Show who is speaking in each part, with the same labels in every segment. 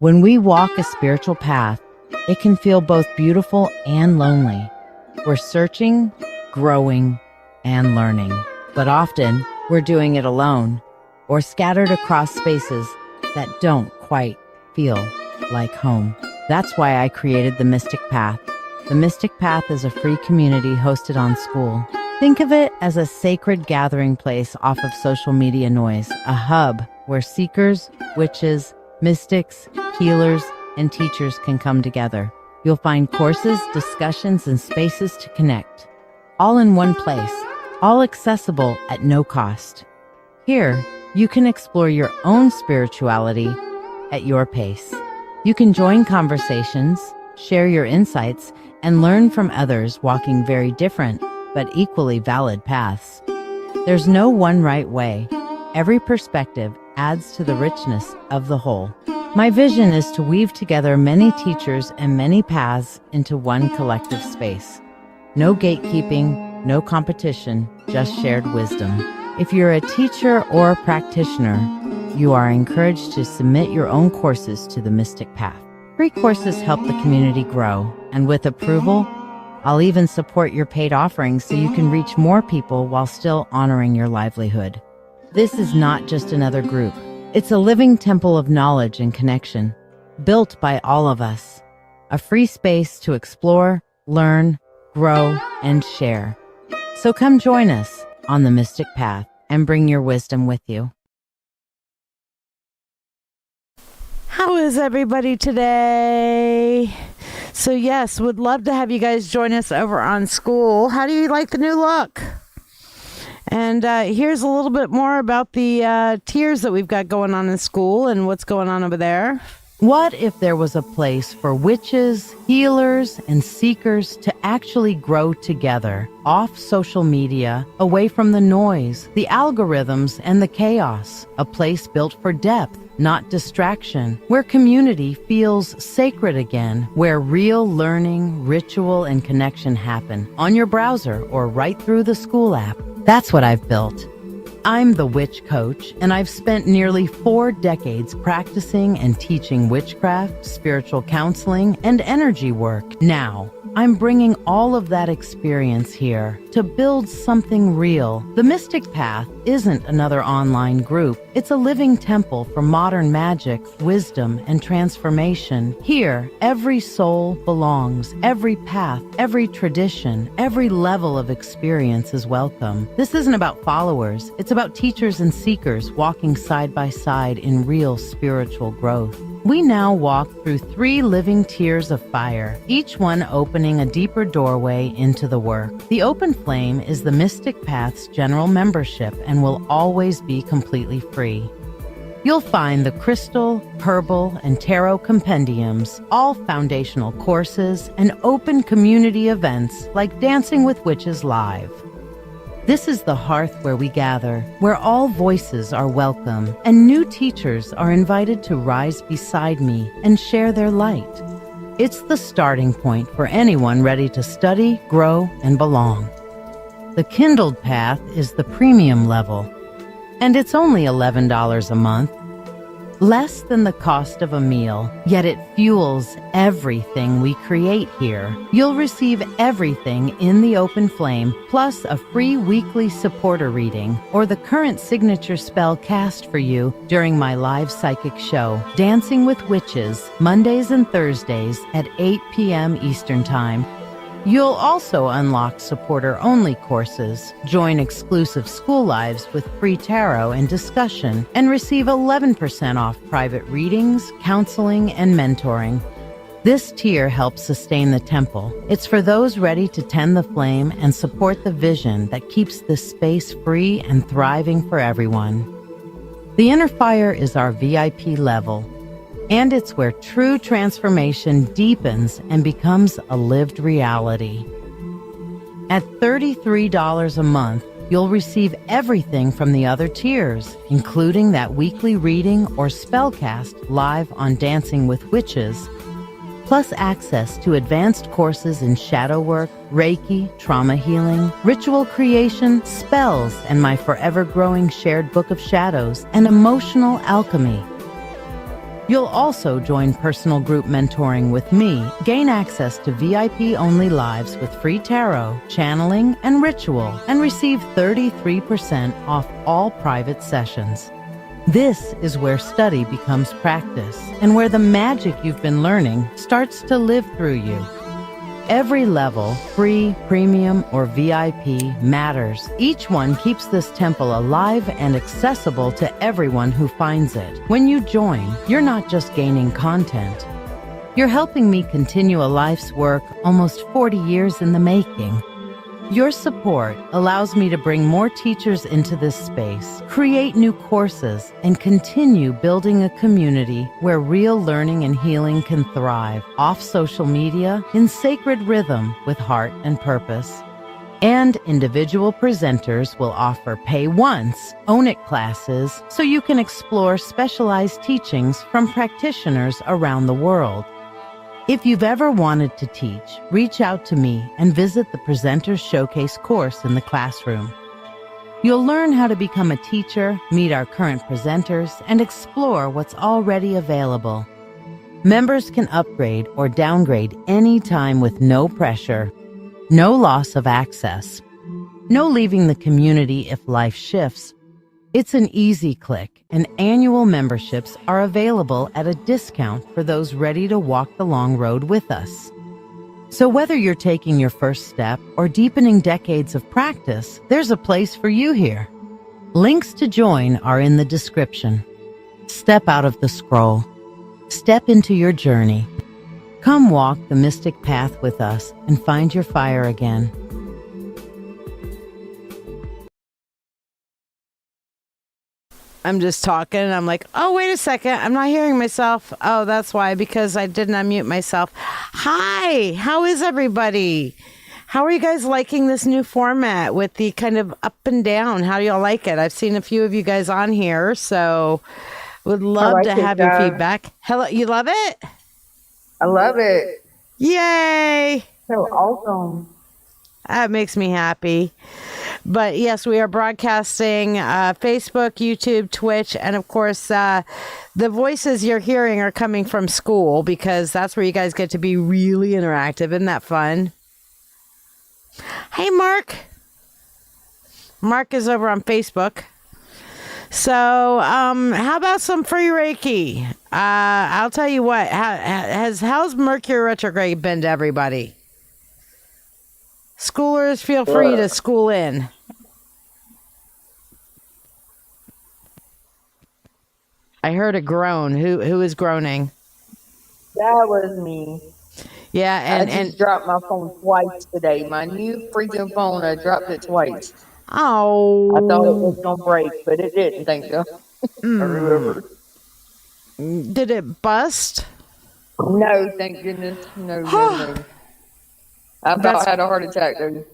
Speaker 1: When we walk a spiritual path, it can feel both beautiful and lonely. We're searching, growing, and learning. But often, we're doing it alone or scattered across spaces that don't quite feel like home. That's why I created the Mystic Path. The Mystic Path is a free community hosted on School. Think of it as a sacred gathering place off of social media noise, a hub where seekers, witches, mystics, healers, and teachers can come together. You'll find courses, discussions, and spaces to connect, all in one place, all accessible at no cost. Here, you can explore your own spirituality at your pace. You can join conversations, share your insights, and learn from others walking very different but equally valid paths. There's no one right way. Every perspective adds to the richness of the whole. My vision is to weave together many teachers and many paths into one collective space. No gatekeeping, no competition, just shared wisdom. If you're a teacher or a practitioner, you are encouraged to submit your own courses to the Mystic Path. Free courses help the community grow, and with approval, I'll even support your paid offerings so you can reach more people while still honoring your livelihood. This is not just another group. It's a living temple of knowledge and connection, built by all of us. A free space to explore, learn, grow, and share. So come join us on the Mystic Path and bring your wisdom with you.
Speaker 2: How is everybody today? So yes, would love to have you guys join us over on School. How do you like the new look? And here's a little bit more about the tiers that we've got going on in School and what's going on over there.
Speaker 1: What if there was a place for witches, healers, and seekers to actually grow together, off social media, away from the noise, the algorithms, and the chaos? A place built for depth, not distraction, where community feels sacred again, where real learning, ritual, and connection happen on your browser or right through the School app. That's what I've built. I'm the Witch Coach, and I've spent nearly 4 decades practicing and teaching witchcraft, spiritual counseling, and energy work. Now, I'm bringing all of that experience here to build something real. The Mystic Path isn't another online group. It's a living temple for modern magic, wisdom, and transformation. Here, every soul belongs. Every path, every tradition, every level of experience is welcome. This isn't about followers. It's about teachers and seekers walking side by side in real spiritual growth. We now walk through 3 living tiers of fire, each one opening a deeper doorway into the work. The open flame is the Mystic Path's general membership and will always be completely free. You'll find the crystal, herbal, and tarot compendiums, all foundational courses, and open community events like Dancing with Witches Live. This is the hearth where we gather, where all voices are welcome, and new teachers are invited to rise beside me and share their light. It's the starting point for anyone ready to study, grow, and belong. The Kindled Path is the premium level, and it's only $11 a month. Less than the cost of a meal, yet it fuels everything we create here. You'll receive everything in the open flame, plus a free weekly supporter reading, or the current signature spell cast for you during my live psychic show, Dancing with Witches, Mondays and Thursdays at 8 p.m. Eastern Time. You'll also unlock supporter-only courses, join exclusive School Lives with free tarot and discussion, and receive 11% off private readings, counseling, and mentoring. This tier helps sustain the temple. It's for those ready to tend the flame and support the vision that keeps this space free and thriving for everyone. The Inner Fire is our VIP level, and it's where true transformation deepens and becomes a lived reality. At $33 a month, you'll receive everything from the other tiers, including that weekly reading or spellcast live on Dancing with Witches, plus access to advanced courses in shadow work, Reiki, trauma healing, ritual creation, spells, and my forever growing shared book of shadows and emotional alchemy. You'll also join personal group mentoring with me, gain access to VIP-only lives with free tarot, channeling, and ritual, and receive 33% off all private sessions. This is where study becomes practice, and where the magic you've been learning starts to live through you. Every level, free, premium, or VIP, matters. Each one keeps this temple alive and accessible to everyone who finds it. When you join, you're not just gaining content. You're helping me continue a life's work almost 40 years in the making. Your support allows me to bring more teachers into this space, create new courses, and continue building a community where real learning and healing can thrive off social media in sacred rhythm with heart and purpose. And individual presenters will offer pay once, own it classes so you can explore specialized teachings from practitioners around the world. If you've ever wanted to teach, reach out to me and visit the Presenters Showcase course in the classroom. You'll learn how to become a teacher, meet our current presenters, and explore what's already available. Members can upgrade or downgrade anytime with no pressure, no loss of access, no leaving the community if life shifts. It's an easy click, and annual memberships are available at a discount for those ready to walk the long road with us. So whether you're taking your first step or deepening decades of practice, there's a place for you here. Links to join are in the description. Step out of the scroll. Step into your journey. Come walk the mystic path with us and find your fire again.
Speaker 2: I'm just talking and I'm like, oh, wait a second. I'm not hearing myself. Oh, that's why, because I didn't unmute myself. Hi, how is everybody? How are you guys liking this new format with the kind of up and down? How do y'all like it? I've seen a few of you guys on here, so would love to have your feedback. Hello, you love it?
Speaker 3: I love it.
Speaker 2: Yay.
Speaker 3: So awesome.
Speaker 2: That makes me happy. But yes, we are broadcasting Facebook, YouTube, Twitch, and of course, the voices you're hearing are coming from school because that's where you guys get to be really interactive. Isn't that fun? Hey, Mark. Mark is over on Facebook. So, how about some free Reiki? I'll tell you what. How's Mercury Retrograde been to everybody? Schoolers, feel free to school in. I heard a groan. Who is groaning?
Speaker 3: That was me.
Speaker 2: Yeah,
Speaker 3: I just dropped my phone twice today. My new freaking phone, I dropped it twice.
Speaker 2: Oh.
Speaker 3: I thought it was going to break, but it didn't, thank you. I remember.
Speaker 2: Did it bust?
Speaker 3: No, thank goodness. No. I about had a heart attack, dude.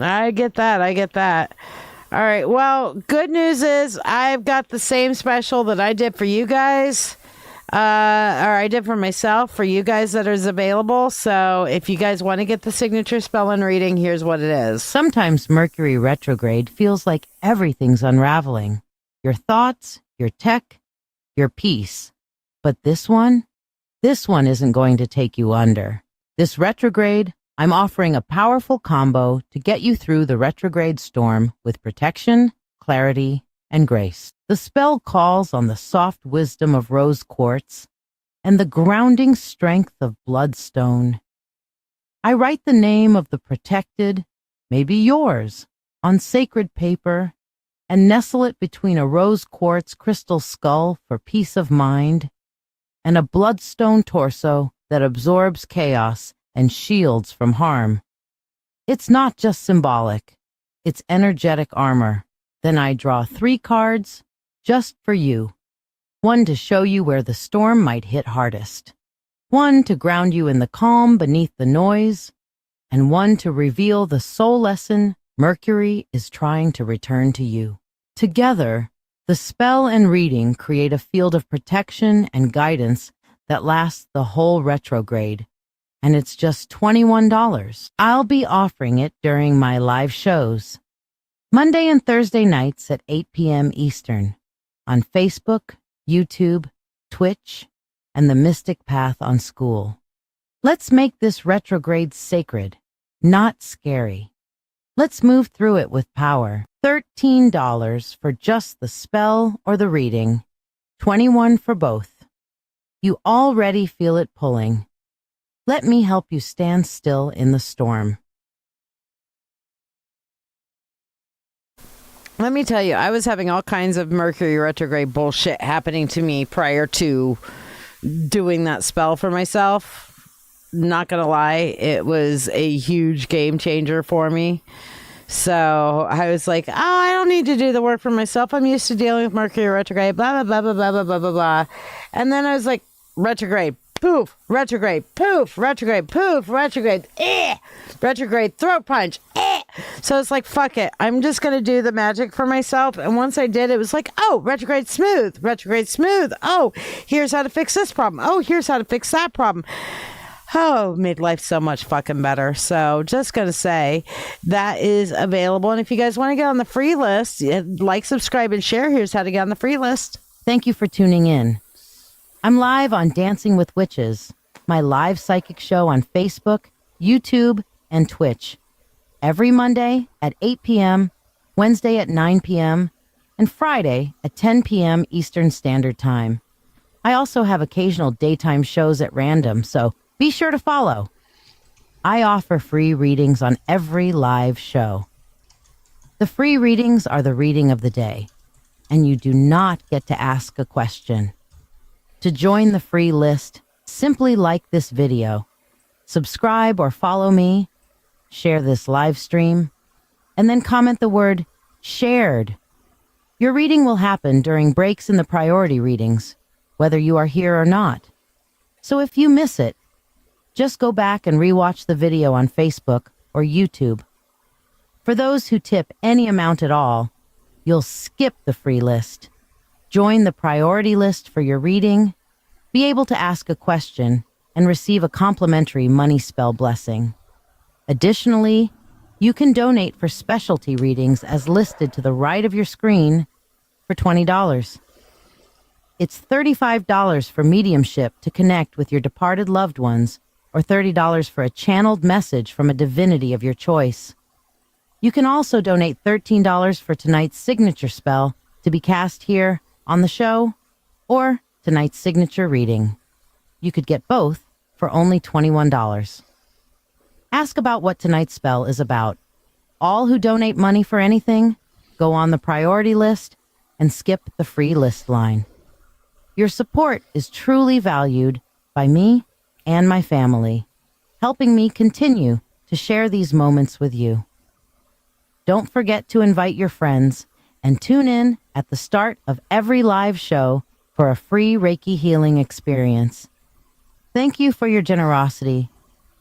Speaker 2: I get that. All right. Well, good news is I've got the same special that I did for you guys. Or I did for myself, for you guys that is available. So if you guys want to get the signature spell and reading, here's what it is.
Speaker 1: Sometimes Mercury retrograde feels like everything's unraveling. Your thoughts, your tech, your peace. But this one isn't going to take you under. This retrograde, I'm offering a powerful combo to get you through the retrograde storm with protection, clarity, and grace. The spell calls on the soft wisdom of rose quartz and the grounding strength of bloodstone. I write the name of the protected, maybe yours, on sacred paper and nestle it between a rose quartz crystal skull for peace of mind and a bloodstone torso that absorbs chaos and shields from harm. It's not just symbolic, it's energetic armor. Then I draw 3 cards just for you. 1 to show you where the storm might hit hardest. 1 to ground you in the calm beneath the noise. And 1 to reveal the soul lesson Mercury is trying to return to you. Together, the spell and reading create a field of protection and guidance that lasts the whole retrograde. And it's just $21. I'll be offering it during my live shows, Monday and Thursday nights at 8 p.m. Eastern, on Facebook, YouTube, Twitch, and the mystic path on school. Let's make this retrograde sacred, not scary. Let's move through it with power. $13 for just the spell or the reading. $21 for both. You already feel it pulling. Let me help you stand still in the storm.
Speaker 2: Let me tell you, I was having all kinds of Mercury retrograde bullshit happening to me prior to doing that spell for myself. Not gonna lie, it was a huge game changer for me. So I was like, oh, I don't need to do the work for myself. I'm used to dealing with Mercury retrograde, blah, blah, blah, blah, blah, blah, blah, blah. And then I was like, retrograde, poof, retrograde, poof, retrograde, poof, retrograde, retrograde, throat punch, So it's like, fuck it. I'm just going to do the magic for myself. And once I did, it was like, oh, retrograde smooth, retrograde smooth. Oh, here's how to fix this problem. Oh, here's how to fix that problem. Oh, made life so much fucking better. So just going to say that is available. And if you guys want to get on the free list, like, subscribe, and share. Here's how to get on the free list.
Speaker 1: Thank you for tuning in. I'm live on Dancing with Witches, my live psychic show on Facebook, YouTube, and Twitch. Every Monday at 8 p.m., Wednesday at 9 p.m., and Friday at 10 p.m. Eastern Standard Time. I also have occasional daytime shows at random, so be sure to follow. I offer free readings on every live show. The free readings are the reading of the day, and you do not get to ask a question. To join the free list, simply like this video, subscribe or follow me, share this live stream, and then comment the word shared. Your reading will happen during breaks in the priority readings, whether you are here or not. So if you miss it, just go back and rewatch the video on Facebook or YouTube. For those who tip any amount at all, you'll skip the free list, join the priority list for your reading, be able to ask a question, and receive a complimentary money spell blessing. Additionally, you can donate for specialty readings as listed to the right of your screen for $20. It's $35 for mediumship to connect with your departed loved ones, or $30 for a channeled message from a divinity of your choice. You can also donate $13 for tonight's signature spell to be cast here on the show, or tonight's signature reading. You could get both for only $21. Ask about what tonight's spell is about. All who donate money for anything go on the priority list and skip the free list line. Your support is truly valued by me and my family, helping me continue to share these moments with you. Don't forget to invite your friends and tune in at the start of every live show for a free Reiki healing experience. Thank you for your generosity,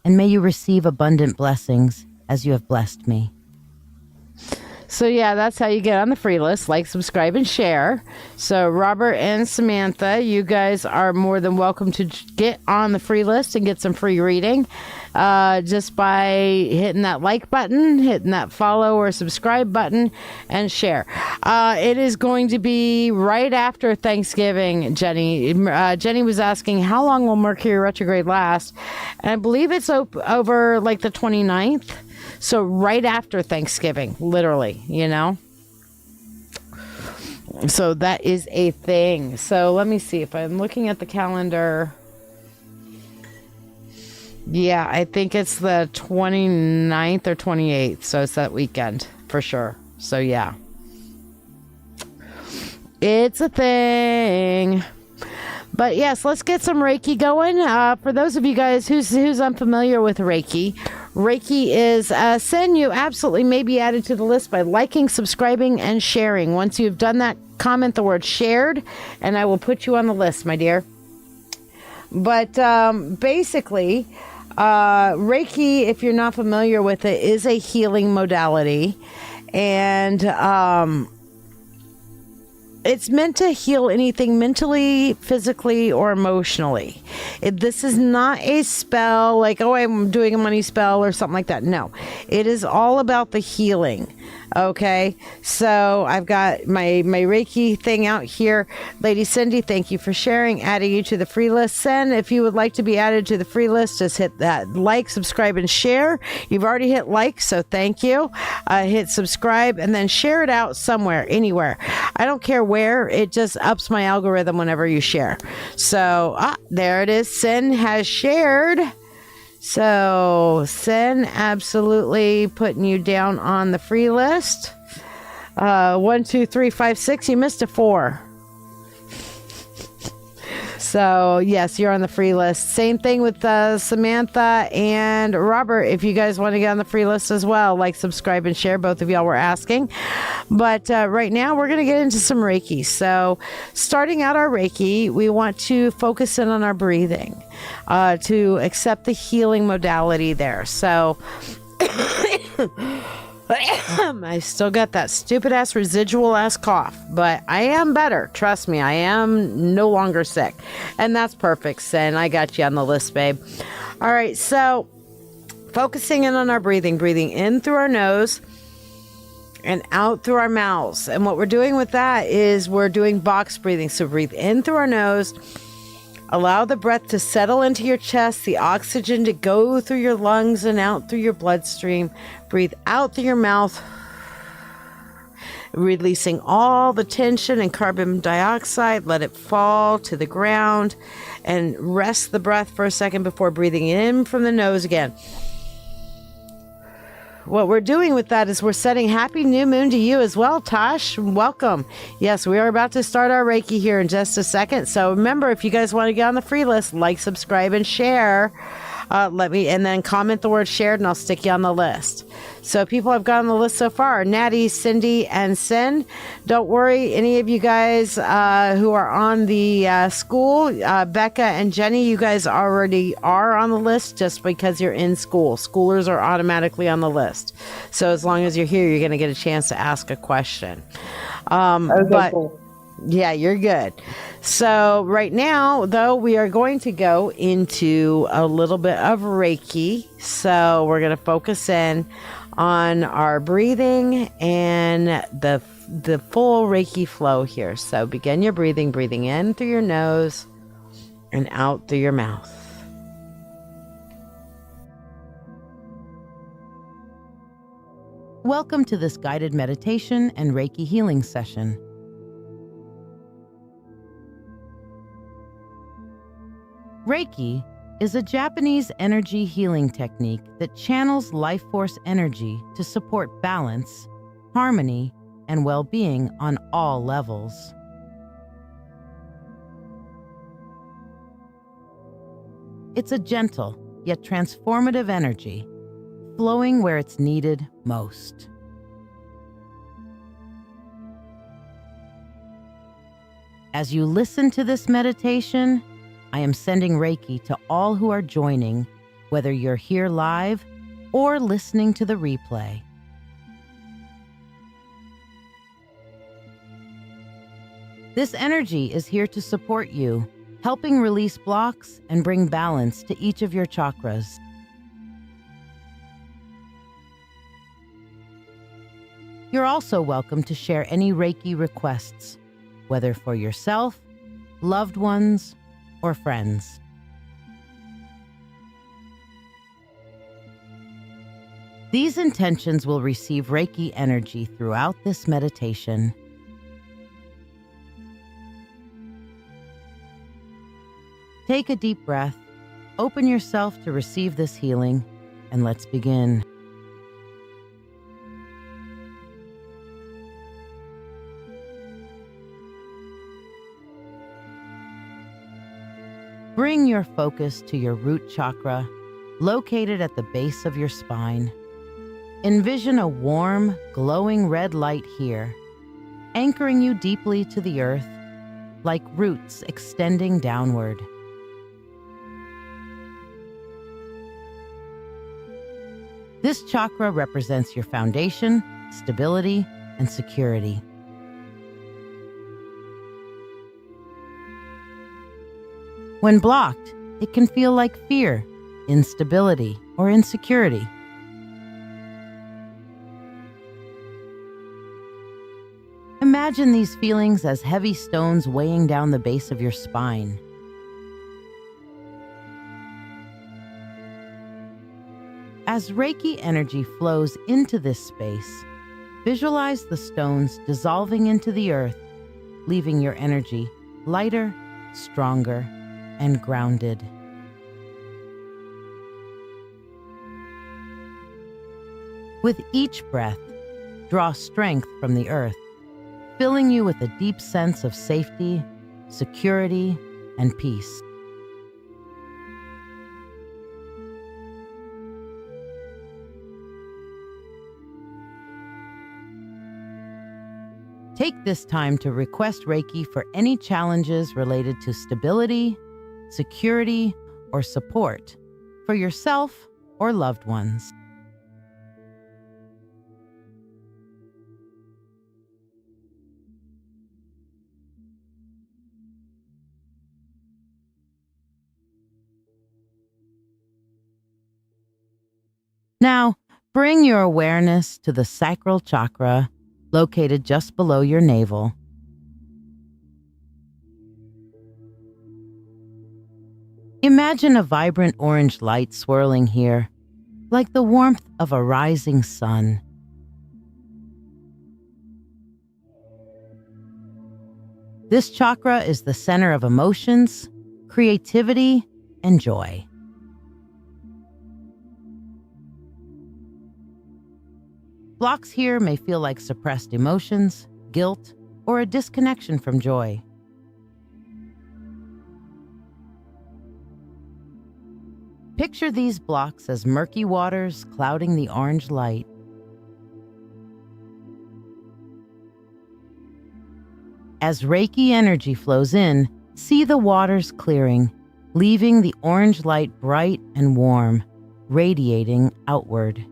Speaker 1: and may you receive abundant blessings as you have blessed me.
Speaker 2: So yeah, that's how you get on the free list. Like, subscribe, and share. So Robert and Samantha, you guys are more than welcome to get on the free list and get some free reading just by hitting that like button, hitting that follow or subscribe button, and share. It is going to be right after Thanksgiving, Jenny. Jenny was asking, how long will Mercury retrograde last? And I believe it's over like the 29th. So right after Thanksgiving, literally, you know? So that is a thing. So let me see if I'm looking at the calendar. Yeah, I think it's the 29th or 28th. So it's that weekend for sure. So yeah. It's a thing. But yes, let's get some Reiki going. For those of you guys who's unfamiliar with Reiki, Reiki is sin. You absolutely may be added to the list by liking, subscribing, and sharing. Once you've done that, comment the word shared, and I will put you on the list, my dear. But basically, Reiki, if you're not familiar with it, is a healing modality. And it's meant to heal anything mentally, physically, or emotionally. This is not a spell like, oh, I'm doing a money spell or something like that. No, it is all about the healing. Okay, so I've got my Reiki thing out here. Lady Cindy, thank you for sharing, adding you to the free list. Send, if you would like to be added to the free list, just hit that like, subscribe, and share. You've already hit like, so thank you. Hit subscribe and then share it out somewhere, anywhere. I don't care where, it just ups my algorithm whenever you share. So, there it is. Sin has shared. So, Sin, absolutely putting you down on the free list. 1, 2, 3, 5, 6. You missed a 4. So, yes, you're on the free list. Same thing with Samantha and Robert. If you guys want to get on the free list as well, like, subscribe, and share. Both of y'all were asking. But right now, we're going to get into some Reiki. So, starting out our Reiki, we want to focus in on our breathing to accept the healing modality there. So, I still got that stupid ass residual ass cough, but I am better. Trust me, I am no longer sick. And that's perfect, Sin. I got you on the list, babe. All right, so focusing in on our breathing in through our nose and out through our mouths. And what we're doing with that is we're doing box breathing. So breathe in through our nose. Allow the breath to settle into your chest, the oxygen to go through your lungs and out through your bloodstream. Breathe out through your mouth, releasing all the tension and carbon dioxide. Let it fall to the ground and rest the breath for a second before breathing in from the nose again. What we're doing with that is we're setting happy new moon to you as well, Tosh. Welcome. Yes, we are about to start our Reiki here in just a second. So remember, if you guys want to get on the free list, like, subscribe, and share. And then comment the word shared and I'll stick you on the list. So people have got on the list so far: Natty, Cindy, and Sin. Don't worry, any of you guys who are on the school, Becca and Jenny, you guys already are on the list just because you're in school. Schoolers are automatically on the list. So as long as you're here, you're going to get a chance to ask a question. Cool. Yeah, you're good. So right now, though, we are going to go into a little bit of Reiki. So we're going to focus in on our breathing and the full Reiki flow here. So begin your breathing in through your nose and out through your mouth.
Speaker 1: Welcome to this guided meditation and Reiki healing session. Reiki is a Japanese energy healing technique that channels life force energy to support balance, harmony, and well-being on all levels. It's a gentle yet transformative energy, flowing where it's needed most. As you listen to this meditation, I am sending Reiki to all who are joining, whether you're here live or listening to the replay. This energy is here to support you, helping release blocks and bring balance to each of your chakras. You're also welcome to share any Reiki requests, whether for yourself, loved ones, or friends. These intentions will receive Reiki energy throughout this meditation. Take a deep breath, open yourself to receive this healing, and let's begin. Bring your focus to your root chakra, located at the base of your spine. Envision a warm, glowing red light here, anchoring you deeply to the earth, like roots extending downward. This chakra represents your foundation, stability, and security. When blocked, it can feel like fear, instability, or insecurity. Imagine these feelings as heavy stones weighing down the base of your spine. As Reiki energy flows into this space, visualize the stones dissolving into the earth, leaving your energy lighter, stronger, and grounded. With each breath, draw strength from the earth, filling you with a deep sense of safety, security, and peace. Take this time to request Reiki for any challenges related to stability, security, or support for yourself or loved ones. Now, bring your awareness to the sacral chakra located just below your navel. Imagine a vibrant orange light swirling here, like the warmth of a rising sun. This chakra is the center of emotions, creativity, and joy. Blocks here may feel like suppressed emotions, guilt, or a disconnection from joy. Picture these blocks as murky waters clouding the orange light. As Reiki energy flows in, see the waters clearing, leaving the orange light bright and warm, radiating outward.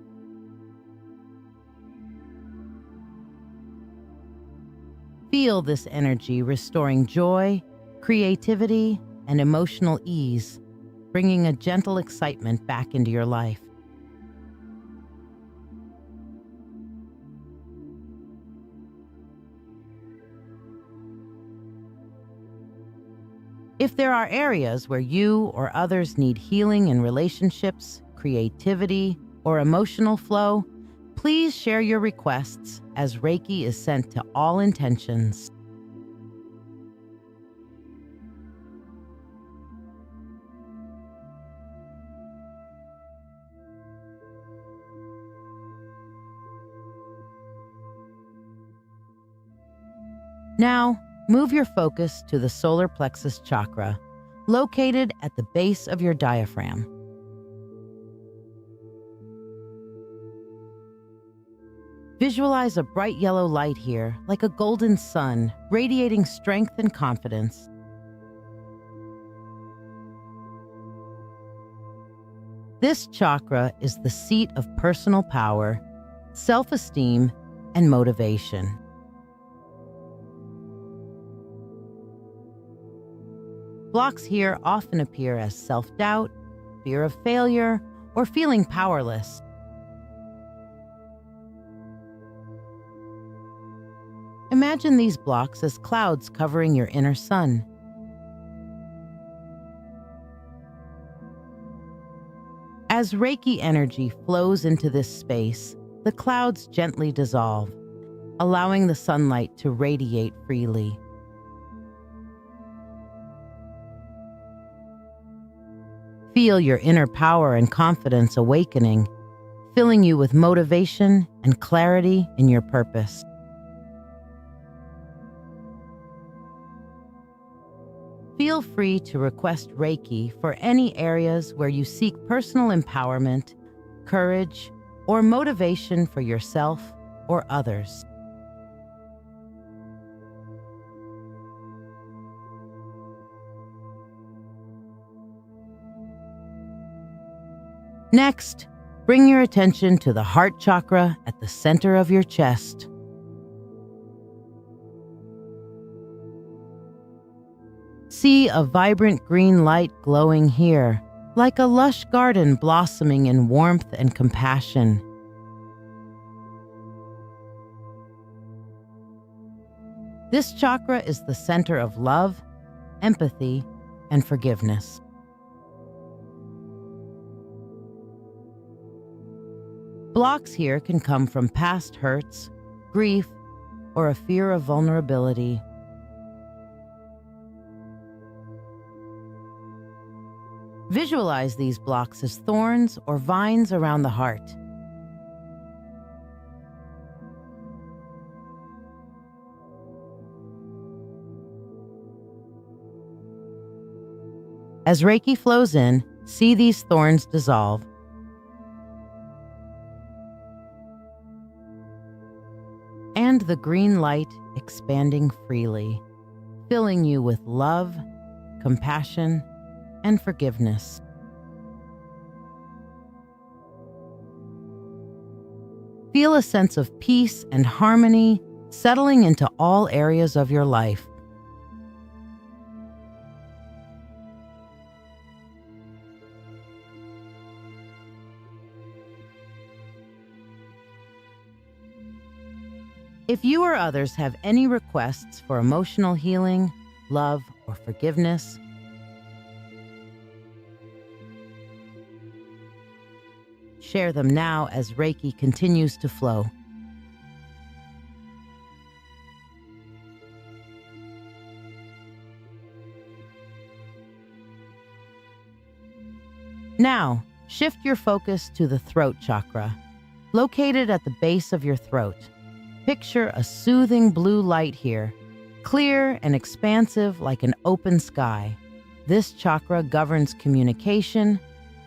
Speaker 1: Feel this energy restoring joy, creativity, and emotional ease, bringing a gentle excitement back into your life. If there are areas where you or others need healing in relationships, creativity, or emotional flow, please share your requests as Reiki is sent to all intentions. Now, move your focus to the solar plexus chakra, located at the base of your diaphragm. Visualize a bright yellow light here, like a golden sun, radiating strength and confidence. This chakra is the seat of personal power, self-esteem, and motivation. Blocks here often appear as self-doubt, fear of failure, or feeling powerless. Imagine these blocks as clouds covering your inner sun. As Reiki energy flows into this space, the clouds gently dissolve, allowing the sunlight to radiate freely. Feel your inner power and confidence awakening, filling you with motivation and clarity in your purpose. Feel free to request Reiki for any areas where you seek personal empowerment, courage, or motivation for yourself or others. Next, bring your attention to the heart chakra at the center of your chest. See a vibrant green light glowing here, like a lush garden blossoming in warmth and compassion. This chakra is the center of love, empathy, and forgiveness. Blocks here can come from past hurts, grief, or a fear of vulnerability. Visualize these blocks as thorns or vines around the heart. As Reiki flows in, see these thorns dissolve. And the green light expanding freely, filling you with love, compassion, and forgiveness. Feel a sense of peace and harmony settling into all areas of your life. If you or others have any requests for emotional healing, love, or forgiveness, share them now as Reiki continues to flow. Now, shift your focus to the throat chakra, located at the base of your throat. Picture a soothing blue light here, clear and expansive like an open sky. This chakra governs communication,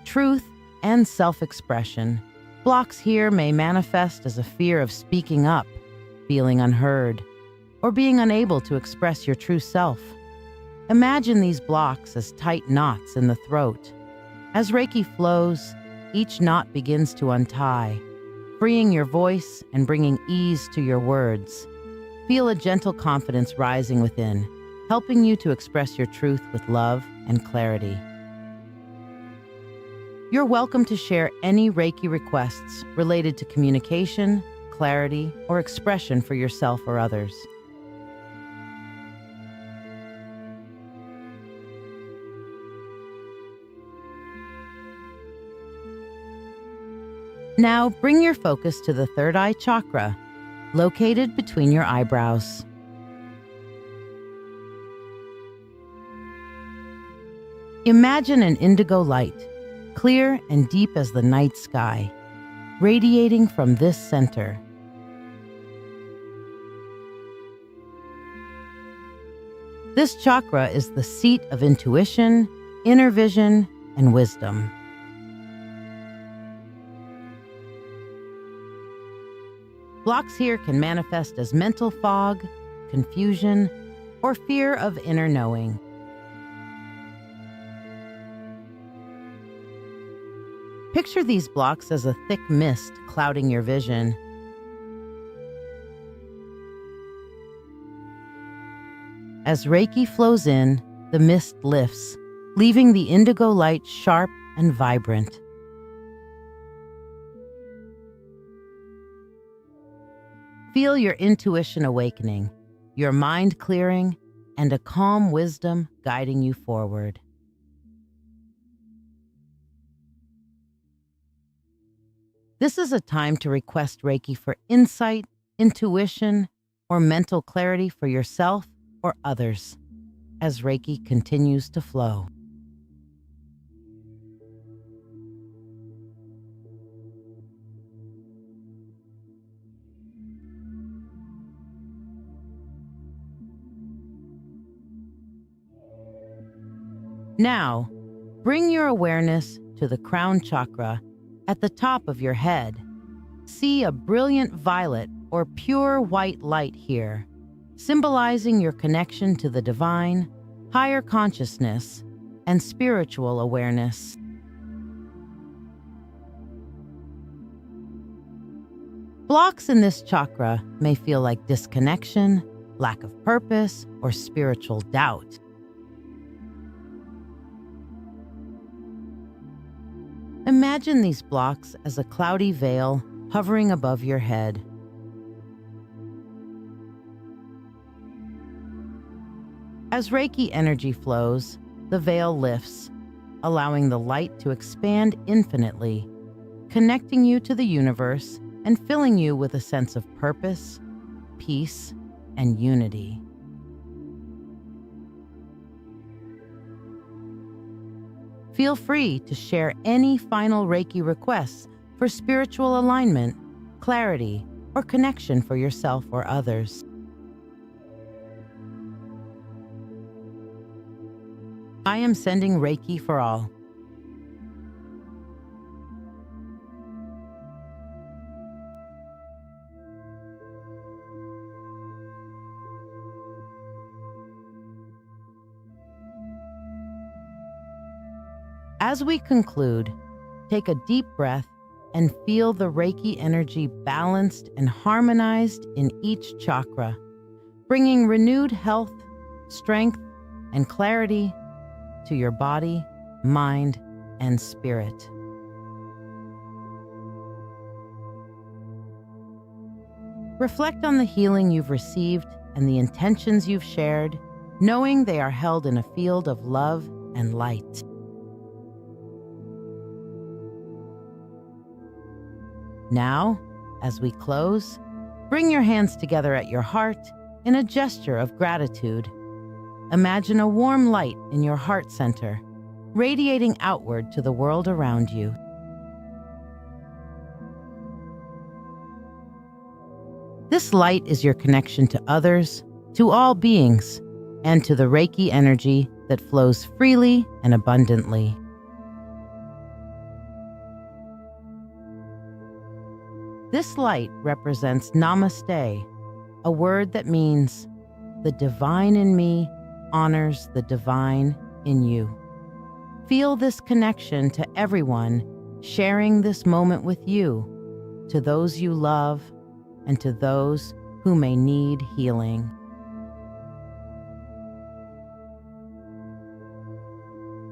Speaker 1: truth, and self-expression. Blocks here may manifest as a fear of speaking up, feeling unheard, or being unable to express your true self. Imagine these blocks as tight knots in the throat. As Reiki flows, each knot begins to untie, freeing your voice and bringing ease to your words. Feel a gentle confidence rising within, helping you to express your truth with love and clarity. You're welcome to share any Reiki requests related to communication, clarity, or expression for yourself or others. Now bring your focus to the third eye chakra, located between your eyebrows. Imagine an indigo light, clear and deep as the night sky, radiating from this center. This chakra is the seat of intuition, inner vision, and wisdom. Blocks here can manifest as mental fog, confusion, or fear of inner knowing. Picture these blocks as a thick mist clouding your vision. As Reiki flows in, the mist lifts, leaving the indigo light sharp and vibrant. Feel your intuition awakening, your mind clearing, and a calm wisdom guiding you forward. This is a time to request Reiki for insight, intuition, or mental clarity for yourself or others as Reiki continues to flow. Now, bring your awareness to the crown chakra at the top of your head. See a brilliant violet or pure white light here, symbolizing your connection to the divine, higher consciousness, and spiritual awareness. Blocks in this chakra may feel like disconnection, lack of purpose, or spiritual doubt. Imagine these blocks as a cloudy veil hovering above your head. As Reiki energy flows, the veil lifts, allowing the light to expand infinitely, connecting you to the universe and filling you with a sense of purpose, peace, and unity. Feel free to share any final Reiki requests for spiritual alignment, clarity, or connection for yourself or others. I am sending Reiki for all. As we conclude, take a deep breath and feel the Reiki energy balanced and harmonized in each chakra, bringing renewed health, strength, and clarity to your body, mind, and spirit. Reflect on the healing you've received and the intentions you've shared, knowing they are held in a field of love and light. Now, as we close, bring your hands together at your heart in a gesture of gratitude. Imagine a warm light in your heart center, radiating outward to the world around you. This light is your connection to others, to all beings, and to the Reiki energy that flows freely and abundantly. This light represents Namaste, a word that means the divine in me honors the divine in you. Feel this connection to everyone sharing this moment with you, to those you love, and to those who may need healing.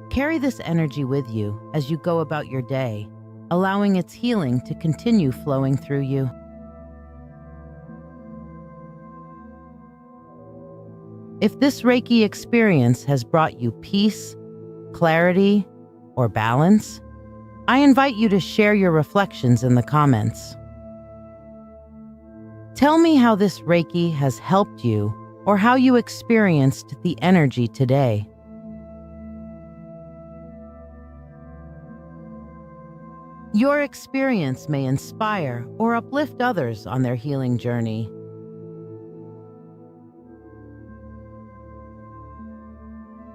Speaker 1: Carry this energy with you as you go about your day, allowing its healing to continue flowing through you. If this Reiki experience has brought you peace, clarity, or balance, I invite you to share your reflections in the comments. Tell me how this Reiki has helped you or how you experienced the energy today. Your experience may inspire or uplift others on their healing journey.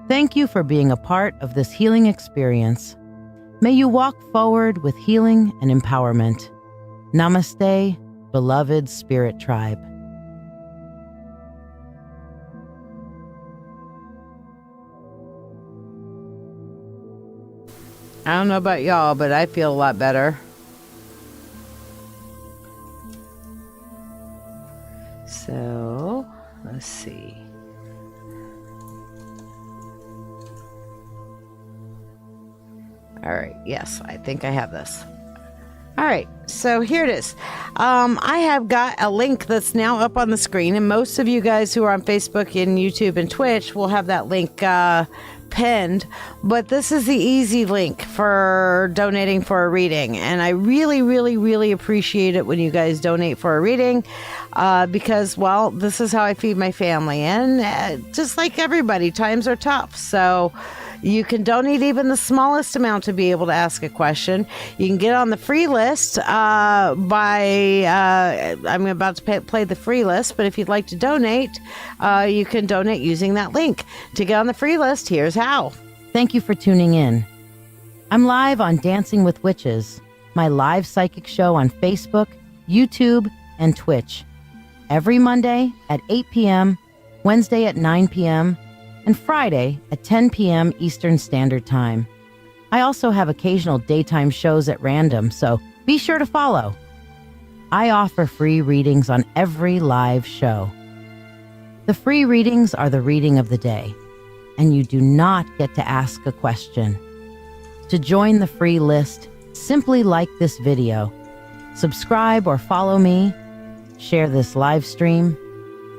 Speaker 1: Thank you for being a part of this healing experience. May you walk forward with healing and empowerment. Namaste, beloved Spirit Tribe.
Speaker 2: I don't know about y'all, but I feel a lot better. So, let's see. All right, yes, I think I have this. All right, so here it is. I have got a link that's now up on the screen, and most of you guys who are on Facebook and YouTube and Twitch will have that link pinned, but this is the easy link for donating for a reading, and I really, really, really appreciate it when you guys donate for a reading, because, well, this is how I feed my family, and just like everybody, times are tough, so you can donate even the smallest amount to be able to ask a question. You can get on the free list I'm about to play the free list, but if you'd like to donate, you can donate using that link. To get on the free list, here's how.
Speaker 1: Thank you for tuning in. I'm live on Dancing with Witches, my live psychic show on Facebook, YouTube, and Twitch, every Monday at 8 p.m., Wednesday at 9 p.m., and Friday at 10 p.m. Eastern Standard Time. I also have occasional daytime shows at random, so be sure to follow. I offer free readings on every live show. The free readings are the reading of the day, and you do not get to ask a question. To join the free list, Simply like this video, subscribe or follow me, share this live stream,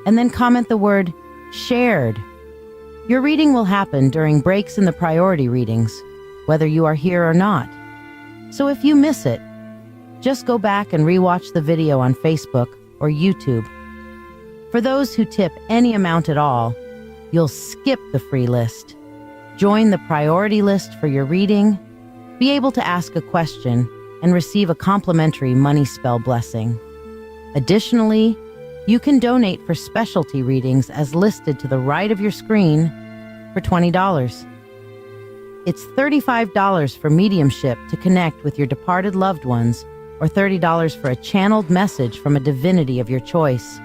Speaker 1: and then comment the word shared. Your reading will happen during breaks in the priority readings, whether you are here or not. So if you miss it, just go back and rewatch the video on Facebook or YouTube. For those who tip any amount at all, you'll skip the free list. Join the priority list for your reading, be able to ask a question, and receive a complimentary money spell blessing. Additionally, you can donate for specialty readings as listed to the right of your screen for $20. It's $35 for mediumship to connect with your departed loved ones, or $30 for a channeled message from a divinity of your choice.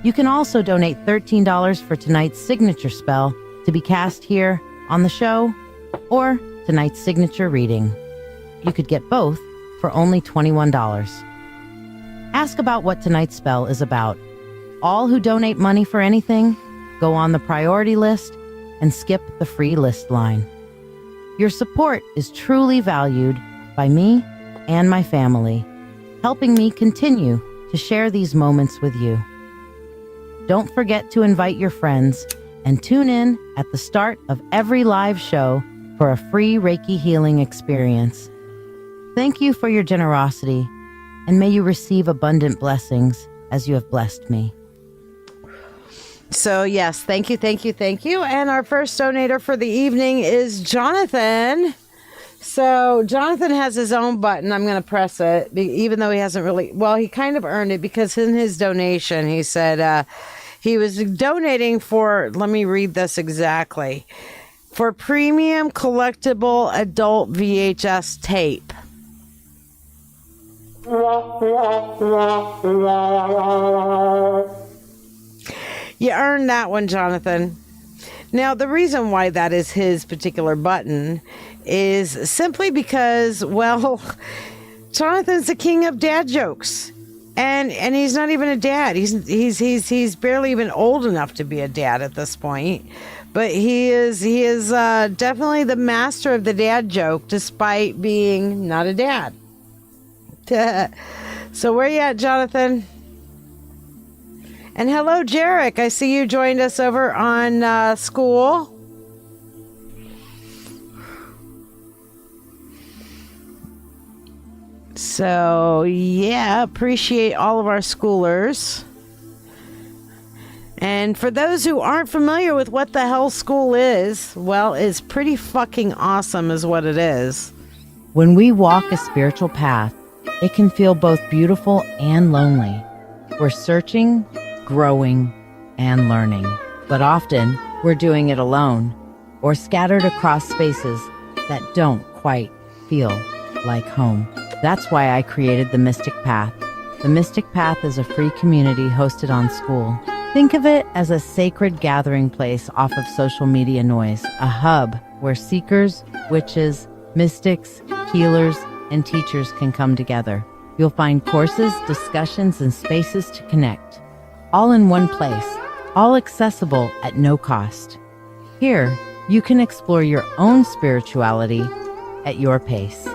Speaker 1: You can also donate $13 for tonight's signature spell to be cast here on the show, or tonight's signature reading. You could get both for only $21. Ask about what tonight's spell is about. All who donate money for anything go on the priority list and skip the free list line. Your support is truly valued by me and my family, helping me continue to share these moments with you. Don't forget to invite your friends and tune in at the start of every live show for a free Reiki healing experience. Thank you for your generosity, and may you receive abundant blessings as you have blessed me.
Speaker 2: So yes, thank you. And our first donator for the evening is Jonathan. So Jonathan has his own button. I'm going to press it, even though he hasn't really, well, he kind of earned it because in his donation, he said he was donating for, let me read this exactly, for premium collectible adult VHS tape. You earned that one, Jonathan. Now, the reason why that is his particular button is simply because, well, Jonathan's the king of dad jokes. And he's not even a dad. He's barely even old enough to be a dad at this point. But he is definitely the master of the dad joke, despite being not a dad. So where you at, Jonathan? And hello, Jarek. I see you joined us over on school. So, yeah, appreciate all of our schoolers. And for those who aren't familiar with what the hell school is, well, it's pretty fucking awesome is what it is.
Speaker 1: When we walk a spiritual path, it can feel both beautiful and lonely. We're searching, growing, and learning. But often, we're doing it alone, or scattered across spaces that don't quite feel like home. That's why I created the Mystic Path. The Mystic Path is a free community hosted on school. Think of it as a sacred gathering place off of social media noise, a hub where seekers, witches, mystics, healers, and teachers can come together. You'll find courses, discussions, and spaces to connect, all in one place, all accessible at no cost. Here, you can explore your own spirituality at your pace.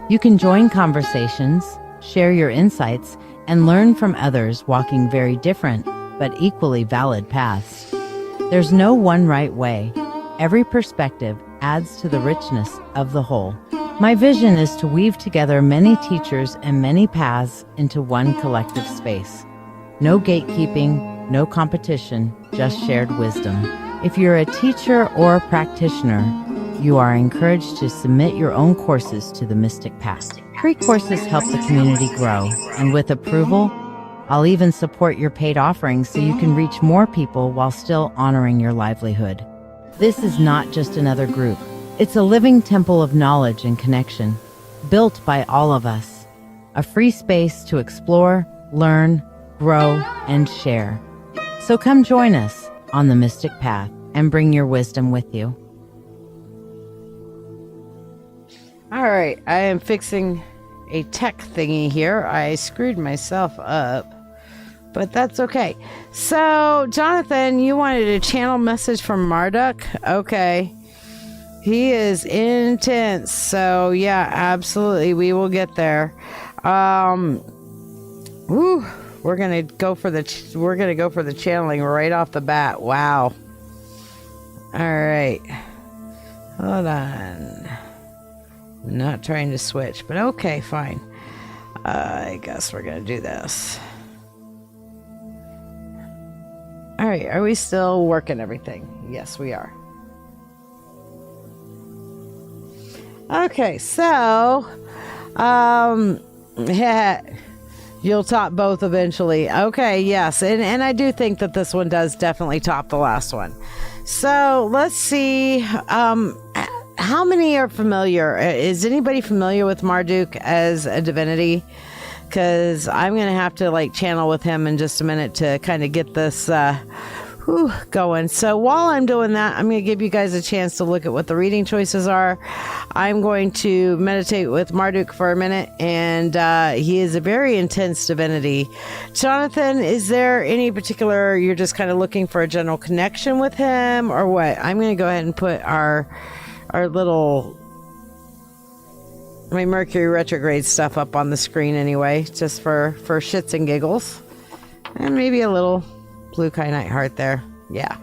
Speaker 1: You can join conversations, share your insights, and learn from others walking very different but equally valid paths. There's no one right way. Every perspective adds to the richness of the whole. My vision is to weave together many teachers and many paths into one collective space. No gatekeeping, no competition, just shared wisdom. If you're a teacher or a practitioner, you are encouraged to submit your own courses to the Mystic Path. Free courses help the community grow, and with approval, I'll even support your paid offerings so you can reach more people while still honoring your livelihood. This is not just another group. It's a living temple of knowledge and connection, built by all of us. A free space to explore, learn, grow, and share. So come join us on the Mystic Path and bring your wisdom with you.
Speaker 2: All right, I am fixing a tech thingy here. I screwed myself up, but that's okay. So, Jonathan, you wanted a channel message from Marduk? Okay. He is intense. So yeah, absolutely. We will get there. We're gonna go for the channeling right off the bat. Wow. All right. Hold on. I'm not trying to switch, but okay, fine. I guess we're gonna do this. All right. Are we still working everything? Yes, we are. Okay, so, yeah, you'll top both eventually. Okay, yes, and I do think that this one does definitely top the last one. So let's see, how many are familiar? Is anybody familiar with Marduk as a divinity? Because I'm going to have to like channel with him in just a minute to kind of get this going. So while I'm doing that, I'm going to give you guys a chance to look at what the reading choices are. I'm going to meditate with Marduk for a minute, and he is a very intense divinity. Jonathan, is there any particular, you're just kind of looking for a general connection with him, or what? I'm going to go ahead and put our little, my Mercury retrograde stuff up on the screen anyway, just for shits and giggles, and maybe a little blue kyanite heart there. Yeah.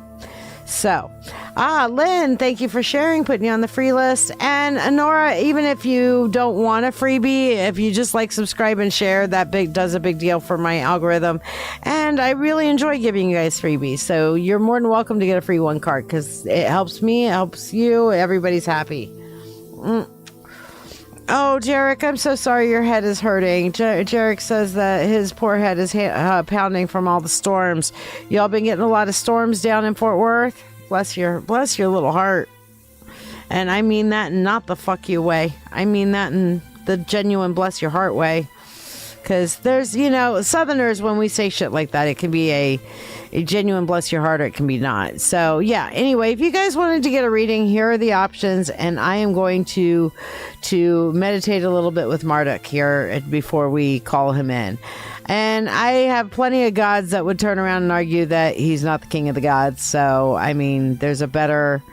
Speaker 2: So, Lynn, thank you for sharing, putting you on the free list. And Nora, even if you don't want a freebie, if you just like subscribe and share, that does a big deal for my algorithm. And I really enjoy giving you guys freebies. So you're more than welcome to get a free one card, because it helps me, it helps you, everybody's happy. Oh, Jarek, I'm so sorry your head is hurting. Jarek says that his poor head is pounding from all the storms. Y'all been getting a lot of storms down in Fort Worth? Bless your little heart. And I mean that in not the fuck you way. I mean that in the genuine bless your heart way. Because there's, Southerners, when we say shit like that, it can be a genuine bless your heart, or it can be not. So yeah, anyway, if you guys wanted to get a reading, here are the options, and I am going to meditate a little bit with Marduk here before we call him in. And I have plenty of gods that would turn around and argue that he's not the king of the gods. So I mean, there's a better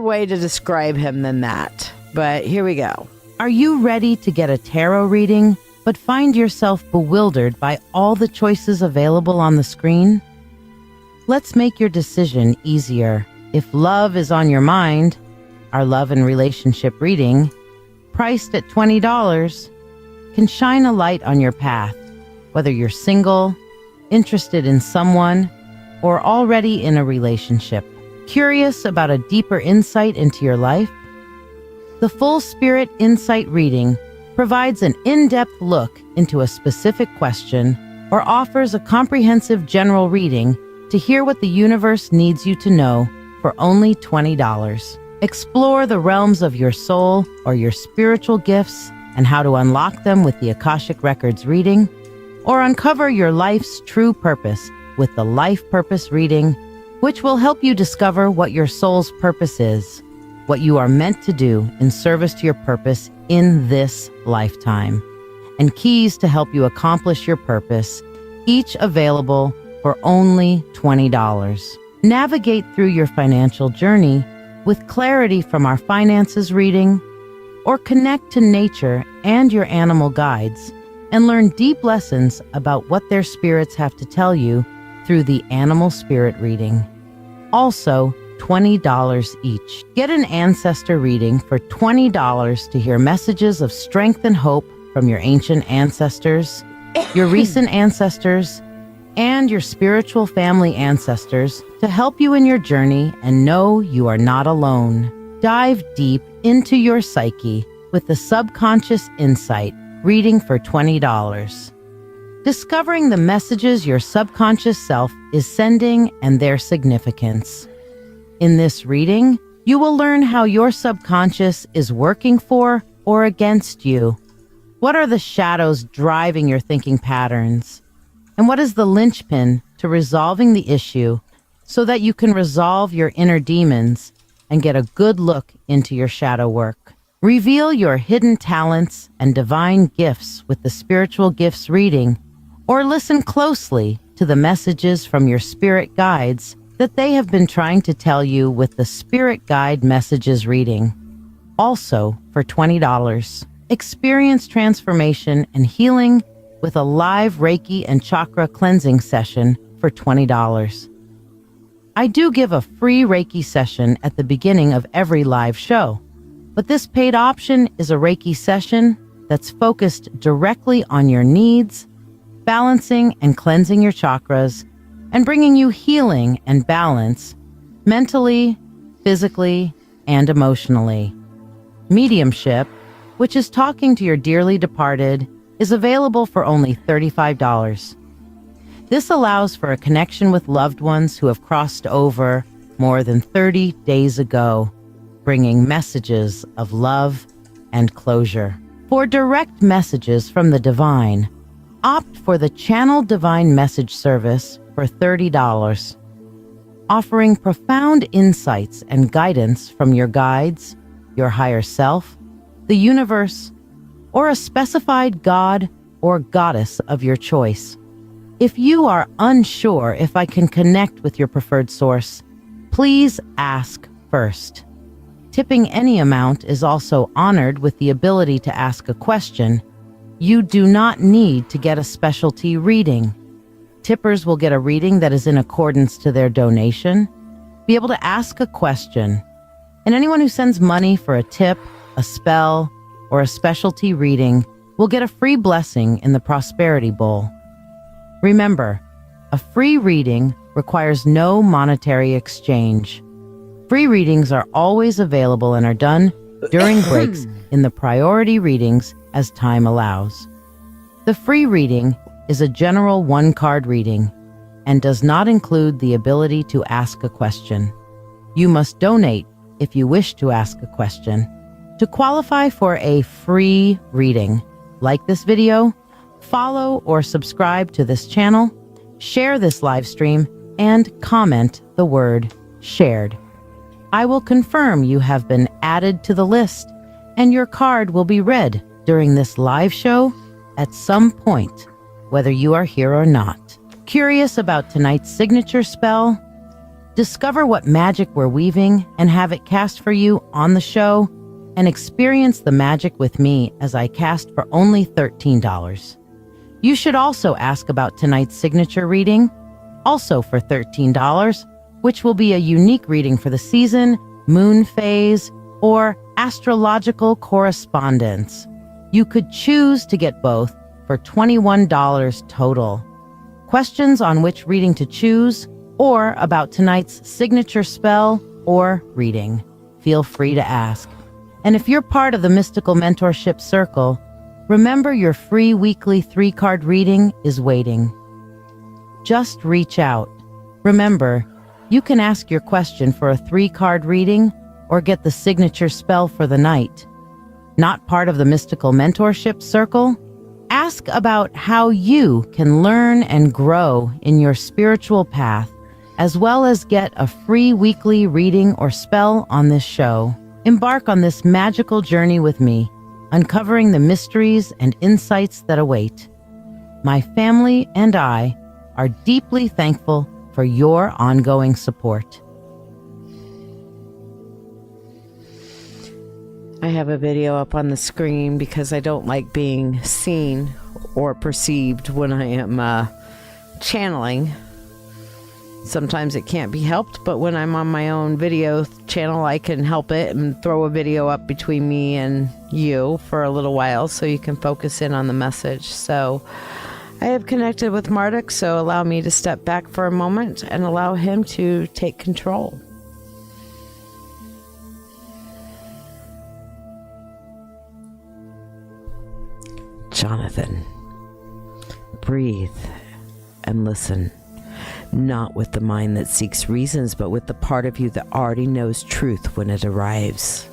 Speaker 2: way to describe him than that. But here we go.
Speaker 1: Are you ready to get a tarot reading, but find yourself bewildered by all the choices available on the screen? Let's make your decision easier. If love is on your mind, our love and relationship reading, priced at $20, can shine a light on your path, whether you're single, interested in someone, or already in a relationship. Curious about a deeper insight into your life? The Full Spirit Insight reading provides an in-depth look into a specific question, or offers a comprehensive general reading to hear what the universe needs you to know for only $20. Explore the realms of your soul or your spiritual gifts and how to unlock them with the Akashic Records reading, or uncover your life's true purpose with the Life Purpose reading, which will help you discover what your soul's purpose is, what you are meant to do in service to your purpose in this lifetime, and keys to help you accomplish your purpose, each available for only $20. Navigate through your financial journey with clarity from our finances reading, or connect to nature and your animal guides and learn deep lessons about what their spirits have to tell you through the animal spirit reading. Also, $20 each. Get an ancestor reading for $20 to hear messages of strength and hope from your ancient ancestors, your recent ancestors, and your spiritual family ancestors to help you in your journey and know you are not alone. Dive deep into your psyche with the Subconscious Insight reading for $20. Discovering the messages your subconscious self is sending and their significance. In this reading, you will learn how your subconscious is working for or against you. What are the shadows driving your thinking patterns? And what is the linchpin to resolving the issue so that you can resolve your inner demons and get a good look into your shadow work? Reveal your hidden talents and divine gifts with the Spiritual Gifts reading, or listen closely to the messages from your spirit guides that they have been trying to tell you with the Spirit Guide Messages reading. Also for $20. Experience transformation and healing with a live Reiki and Chakra cleansing session for $20. I do give a free Reiki session at the beginning of every live show, but this paid option is a Reiki session that's focused directly on your needs, balancing and cleansing your chakras, and bringing you healing and balance mentally, physically, and emotionally. Mediumship, which is talking to your dearly departed, is available for only $35. This allows for a connection with loved ones who have crossed over more than 30 days ago, bringing messages of love and closure. For direct messages from the divine, opt for the Channel Divine Message service for $30, offering profound insights and guidance from your guides, your higher self, the universe, or a specified god or goddess of your choice. If you are unsure if I can connect with your preferred source, please ask first. Tipping any amount is also honored with the ability to ask a question. You do not need to get a specialty reading. Tippers will get a reading that is in accordance to their donation, be able to ask a question, and anyone who sends money for a tip, a spell, or a specialty reading will get a free blessing in the Prosperity Bowl. Remember, a free reading requires no monetary exchange. Free readings are always available and are done during breaks in the priority readings as time allows. The free reading is a general one-card reading and does not include the ability to ask a question. You must donate if you wish to ask a question. To qualify for a free reading, like this video, follow or subscribe to this channel, share this live stream, and comment the word shared. I will confirm you have been added to the list, and your card will be read during this live show at some point, whether you are here or not. Curious about tonight's signature spell? Discover what magic we're weaving and have it cast for you on the show, and experience the magic with me as I cast for only $13. You should also ask about tonight's signature reading, also for $13, which will be a unique reading for the season, moon phase, or astrological correspondence. You could choose to get both for $21 total. Questions on which reading to choose or about tonight's signature spell or reading, feel free to ask. And if you're part of the Mystical Mentorship Circle, remember your free weekly 3-card reading is waiting. Just reach out. Remember, you can ask your question for a 3-card reading or get the signature spell for the night. Not part of the Mystical Mentorship Circle? Ask about how you can learn and grow in your spiritual path, as well as get a free weekly reading or spell on this show. Embark on this magical journey with me, uncovering the mysteries and insights that await. My family and I are deeply thankful for your ongoing support.
Speaker 2: I have a video up on the screen because I don't like being seen or perceived when I am channeling. Sometimes it can't be helped, but when I'm on my own video channel, I can help it and throw a video up between me and you for a little while so you can focus in on the message. So I have connected with Marduk, so allow me to step back for a moment and allow him to take control. Jonathan, breathe and listen. Not with the mind that seeks reasons, but with the part of you that already knows truth when it arrives.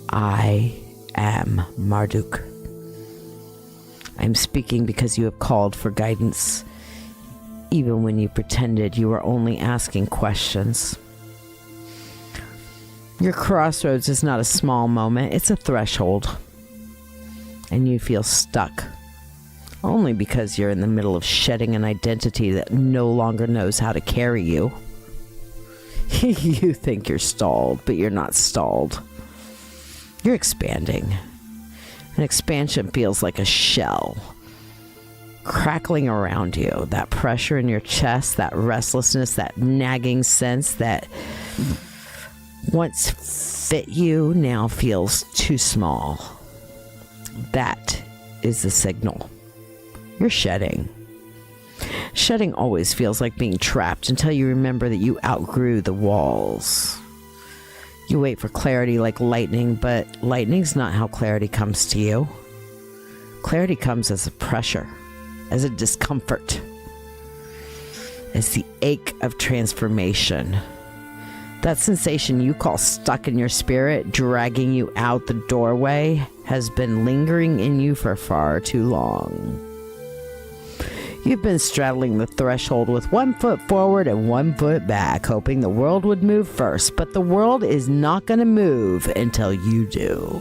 Speaker 2: I am Marduk. I'm speaking because you have called for guidance, even when you pretended you were only asking questions. Your crossroads is not a small moment, it's a threshold. And you feel stuck. Only because you're in the middle of shedding an identity that no longer knows how to carry you. You think you're stalled, but you're not stalled. You're expanding. An expansion feels like a shell crackling around you. That pressure in your chest, that restlessness, that nagging sense that once fit you now feels too small. That is the signal. You're shedding. Shedding always feels like being trapped until you remember that you outgrew the walls. You wait for clarity like lightning, but lightning's not how clarity comes to you. Clarity comes as a pressure, as a discomfort, as the ache of transformation. That sensation you call stuck in your spirit, dragging you out the doorway, has been lingering in you for far too long. You've been straddling the threshold with 1 foot forward and 1 foot back, hoping the world would move first, but the world is not going to move until you do.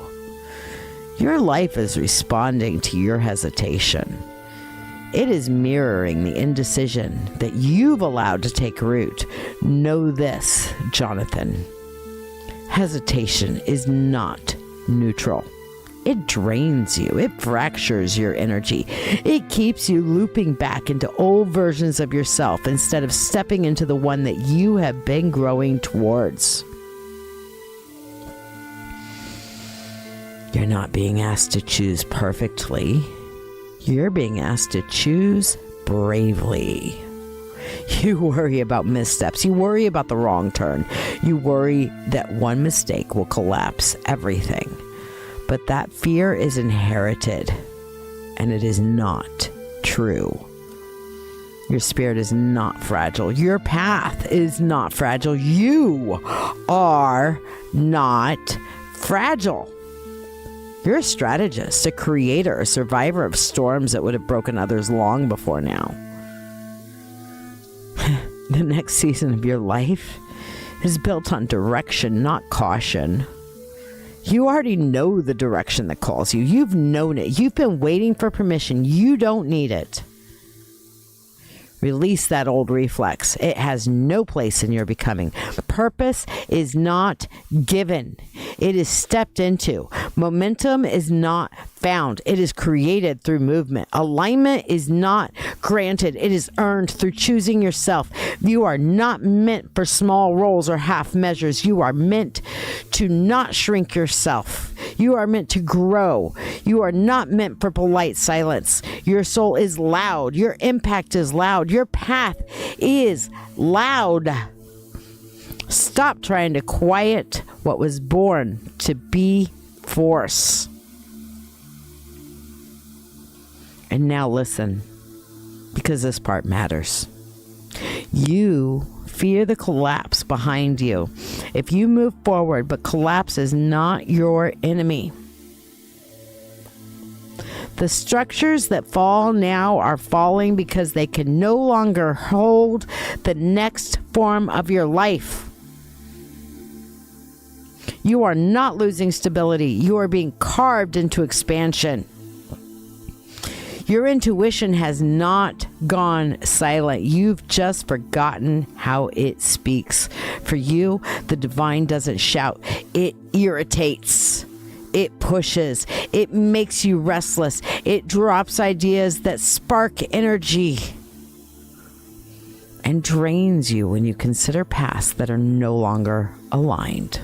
Speaker 2: Your life is responding to your hesitation. It is mirroring the indecision that you've allowed to take root. Know this, Jonathan. Hesitation is not neutral. It drains you. It fractures your energy. It keeps you looping back into old versions of yourself instead of stepping into the one that you have been growing towards. You're not being asked to choose perfectly. You're being asked to choose bravely. You worry about missteps. You worry about the wrong turn. You worry that one mistake will collapse everything. But that fear is inherited, and it is not true. Your spirit is not fragile. Your path is not fragile. You are not fragile. You're a strategist, a creator, a survivor of storms that would have broken others long before now. The next season of your life is built on direction, not caution. You already know the direction that calls you. You've known it. You've been waiting for permission. You don't need it. Release that old reflex. It has no place in your becoming. Purpose is not given. It is stepped into. Momentum is not found. It is created through movement. Alignment is not granted. It is earned through choosing yourself. You are not meant for small roles or half measures. You are meant to not shrink yourself. You are meant to grow. You are not meant for polite silence. Your soul is loud. Your impact is loud. Your path is loud. Stop trying to quiet what was born to be force. And now listen, because this part matters. You fear the collapse behind you. If you move forward, but collapse is not your enemy. The structures that fall now are falling because they can no longer hold the next form of your life. You are not losing stability. You are being carved into expansion. Your intuition has not gone silent. You've just forgotten how it speaks. For you, the divine doesn't shout. It irritates. It pushes. It makes you restless. It drops ideas that spark energy and drains you when you consider paths that are no longer aligned.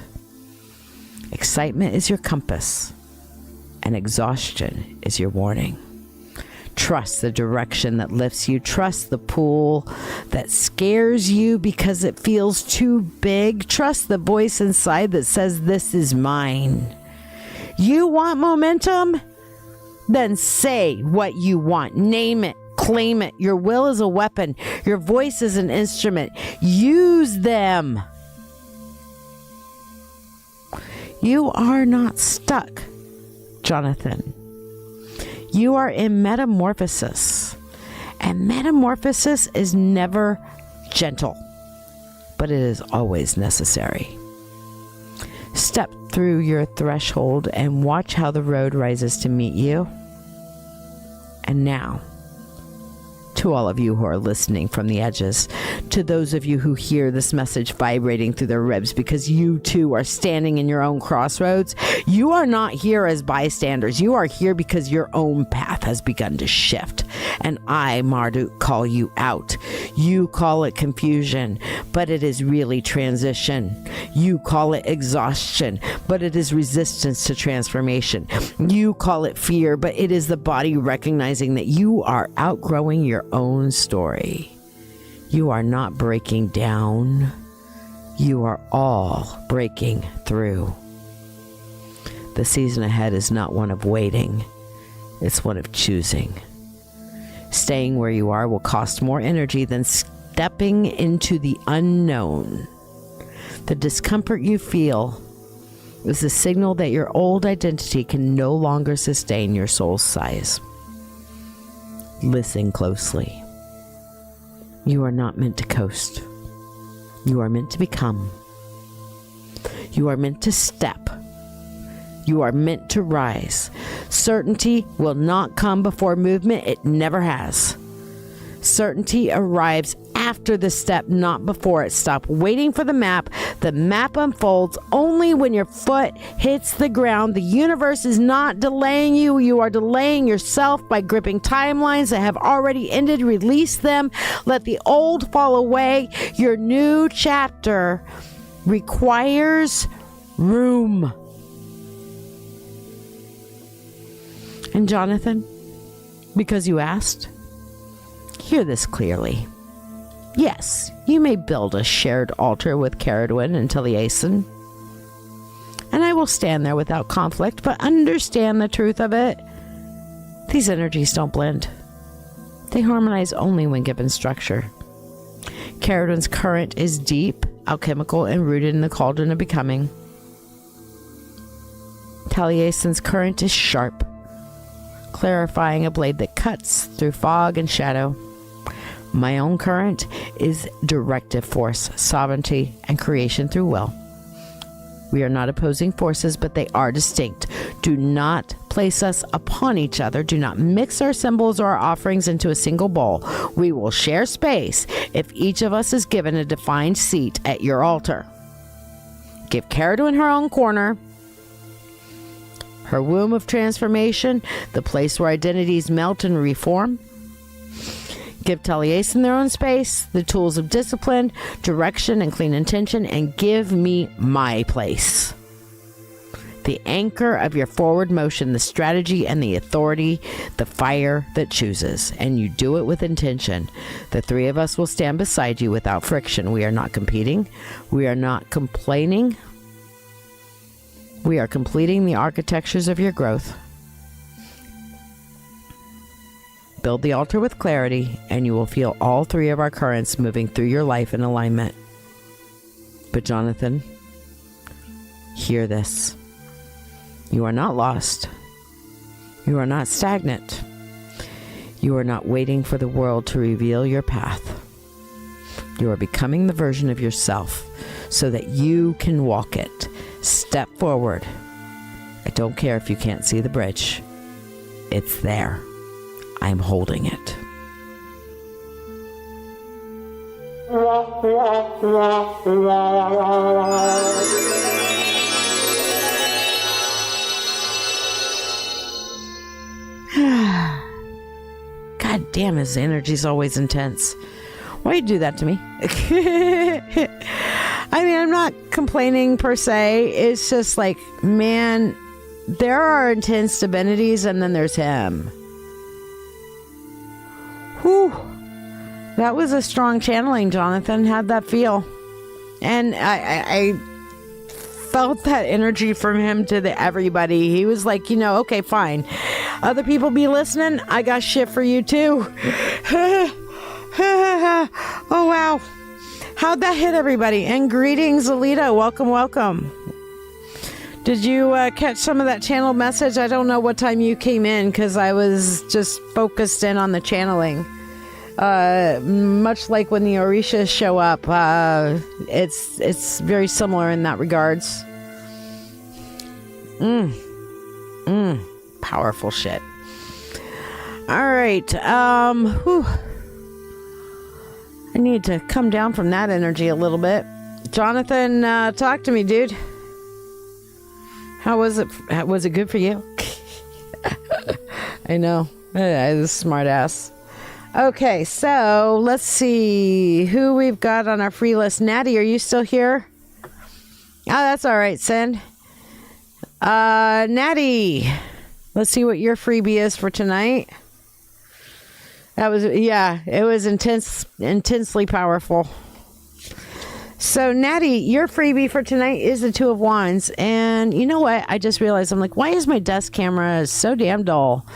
Speaker 2: Excitement is your compass, and exhaustion is your warning. Trust the direction that lifts you. Trust the pool that scares you because it feels too big. Trust the voice inside that says, "This is mine." You want momentum? Then say what you want. Name it. Claim it. Your will is a weapon. Your voice is an instrument. Use them. You are not stuck, Jonathan. You are in metamorphosis. And metamorphosis is never gentle, but it is always necessary. Step through your threshold and watch how the road rises to meet you. And now, to all of you who are listening from the edges, to those of you who hear this message vibrating through their ribs because you too are standing in your own crossroads. You are not here as bystanders. You are here because your own path has begun to shift. And I, Marduk, call you out. You call it confusion, but it is really transition. You call it exhaustion, but it is resistance to transformation. You call it fear, but it is the body recognizing that you are outgrowing your own story. You are not breaking down. You are all breaking through. The season ahead is not one of waiting. It's one of choosing. Staying where you are will cost more energy than stepping into the unknown. The discomfort you feel is a signal that your old identity can no longer sustain your soul's size. Listen closely. You are not meant to coast. You are meant to become. You are meant to step. You are meant to rise. Certainty will not come before movement. It never has. Certainty arrives after the step, not before it. Stop waiting for the map. The map unfolds only when your foot hits the ground. The universe is not delaying you. You are delaying yourself by gripping timelines that have already ended. Release them. Let the old fall away. Your new chapter requires room. And Jonathan, because you asked, hear this clearly. Yes, you may build a shared altar with Caradwin and Taliesin, and I will stand there without conflict, but understand the truth of it. These energies don't blend. They harmonize only when given structure. Caradwin's current is deep, alchemical, and rooted in the cauldron of becoming. Taliesin's current is sharp, clarifying a blade that cuts through fog and shadow. My own current is directive force, sovereignty, and creation through will. We are not opposing forces, but they are distinct. Do not place us upon each other. Do not mix our symbols or our offerings into a single bowl. We will share space if each of us is given a defined seat at your altar. Give Caradwin her own corner, her womb of transformation, the place where identities melt and reform. Give Taliesin their own space, the tools of discipline, direction, and clean intention, and give me my place. The anchor of your forward motion, the strategy and the authority, the fire that chooses. And you do it with intention. The three of us will stand beside you without friction. We are not competing. We are not complaining. We are completing the architectures of your growth. Build the altar with clarity, and you will feel all three of our currents moving through your life in alignment. But Jonathan, hear this. You are not lost. You are not stagnant. You are not waiting for the world to reveal your path. You are becoming the version of yourself so that you can walk it. Step forward. I don't care if you can't see the bridge. It's there. I'm holding it. God damn, his energy's always intense. Why you do that to me? I mean, I'm not complaining per se. It's just like, man, there are intense divinities and then there's him. Whew. That was a strong channeling, Jonathan. How'd that feel? And I felt that energy from him to everybody. He was like, okay, fine. Other people be listening. I got shit for you too. Oh, wow. How'd that hit everybody? And greetings, Alita. Welcome, welcome. Did you catch some of that channeled message? I don't know what time you came in because I was just focused in on the channeling. Much like when the Orishas show up, it's very similar in that regards. Powerful shit. All right. I need to come down from that energy a little bit. Jonathan, talk to me, dude. How was it? Was it good for you? I know. I was a smart ass. Okay, so let's see who we've got on our free list. Natty, are you still here? Oh, that's all right, Sin. Natty, let's see what your freebie is for tonight. It was intensely powerful. So, Natty, your freebie for tonight is the Two of Wands. And you know what? I just realized, I'm like, why is my desk camera so damn dull?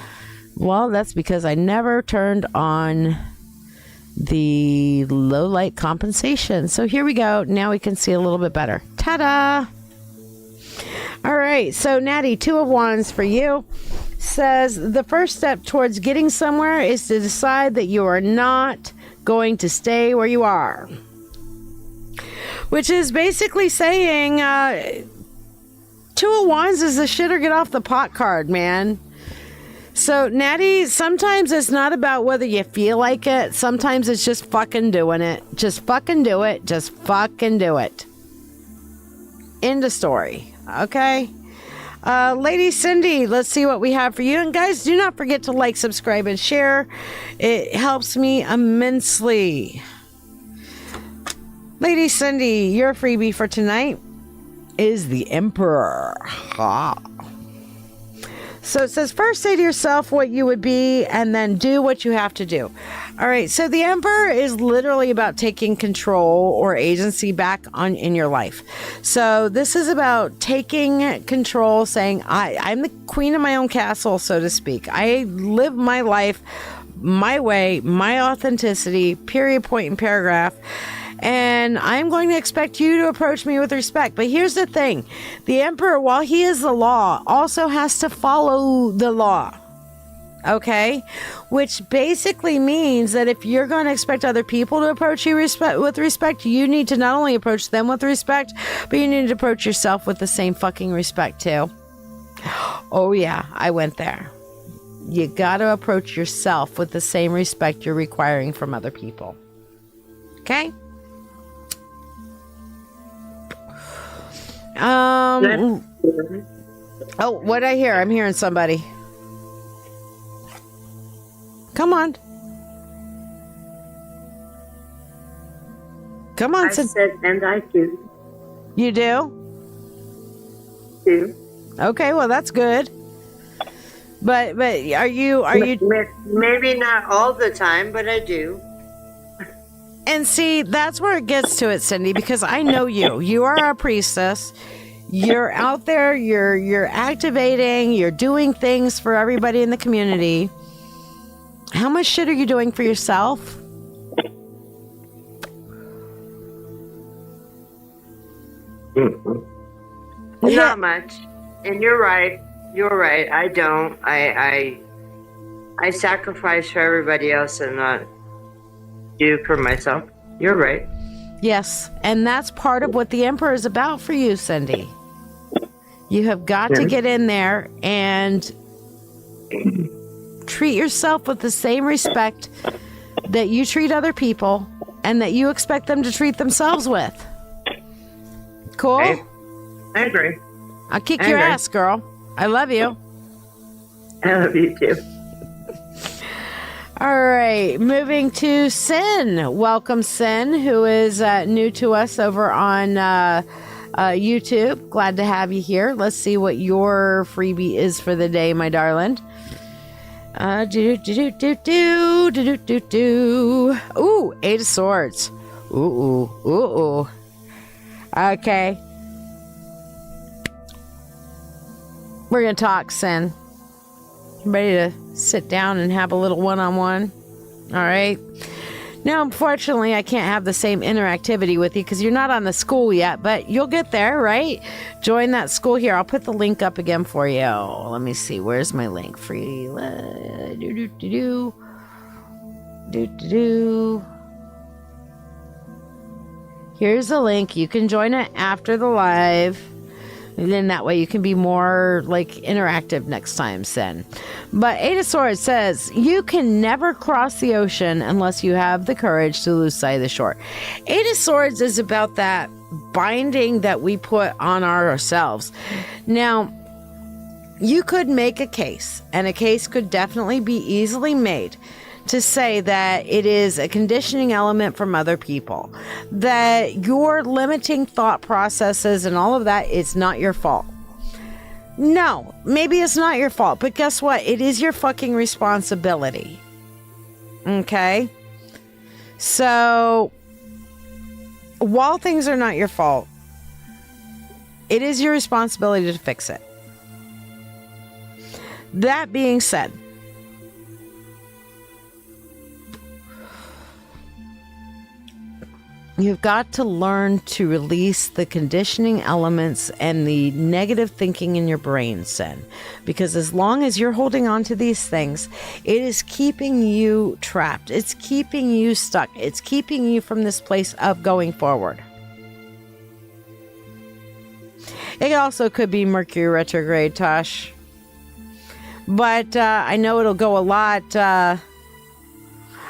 Speaker 2: Well, that's because I never turned on the low light compensation. So here we go. Now we can see a little bit better. Ta-da! All right. So, Natty, Two of Wands for you. Says the first step towards getting somewhere is to decide that you are not going to stay where you are, which is basically saying Two of Wands is the shit or get off the pot card, man. So, Natty, sometimes it's not about whether you feel like it. Sometimes it's just fucking doing it. Just fucking do it. Just fucking do it. End of story. Okay? Lady Cindy, let's see what we have for you. And guys, do not forget to like, subscribe, and share. It helps me immensely. Lady Cindy, your freebie for tonight is the Emperor. Ha. So it says, first say to yourself what you would be and then do what you have to do. All right. So the Emperor is literally about taking control or agency back in your life. So this is about taking control, saying, I'm the queen of my own castle, so to speak. I live my life my way, my authenticity, period, point, and paragraph. And I'm going to expect you to approach me with respect. But here's the thing. The Emperor, while he is the law, also has to follow the law. Okay? Which basically means that if you're going to expect other people to approach you with respect, you need to not only approach them with respect, but you need to approach yourself with the same fucking respect too. Oh yeah, I went there. You got to approach yourself with the same respect you're requiring from other people. Okay? Oh, what'd I hear? I'm hearing somebody. Come on. Come on.
Speaker 4: I said, and I do.
Speaker 2: You do?
Speaker 4: Do.
Speaker 2: Okay, well, that's good. But are you?
Speaker 4: Maybe not all the time, but I do.
Speaker 2: And see, that's where it gets to it, Cindy, because I know you. You are a priestess. You're out there, you're activating, you're doing things for everybody in the community. How much shit are you doing for yourself?
Speaker 4: Not much. And you're right. You're right. I don't. I sacrifice for everybody else and not do for myself. You're right.
Speaker 2: Yes, and that's part of what the Emperor is about for you, Cindy. You have got to get in there and treat yourself with the same respect that you treat other people and that you expect them to treat themselves with. Cool?
Speaker 4: I agree.
Speaker 2: I'll kick your ass, girl. I love you.
Speaker 4: I love you too.
Speaker 2: All right, moving to Sin. Welcome, Sin, who is new to us over on YouTube. Glad to have you here. Let's see what your freebie is for the day, my darling. Ooh, Eight of Swords. Ooh. Okay. We're going to talk, Sin. Ready to sit down and have a little one-on-one? All right. Now, unfortunately, I can't have the same interactivity with you because you're not on the school yet, but you'll get there, right? Join that school here. I'll put the link up again for you. Let me see. Where's my link? Free. Here's the link. You can join it after the live. And then that way you can be more like interactive next time, Sin. But Eight of Swords says, you can never cross the ocean unless you have the courage to lose sight of the shore. Eight of Swords is about that binding that we put on ourselves. Now, you could make a case, and a case could definitely be easily made to say that it is a conditioning element from other people, that your limiting thought processes and all of that is not your fault. No, maybe it's not your fault, but guess what? It is your fucking responsibility. Okay? So, while things are not your fault, it is your responsibility to fix it. That being said, you've got to learn to release the conditioning elements and the negative thinking in your brain, Sin. Because as long as you're holding on to these things, it is keeping you trapped. It's keeping you stuck. It's keeping you from this place of going forward. It also could be Mercury retrograde, Tosh. But I know it'll go a lot...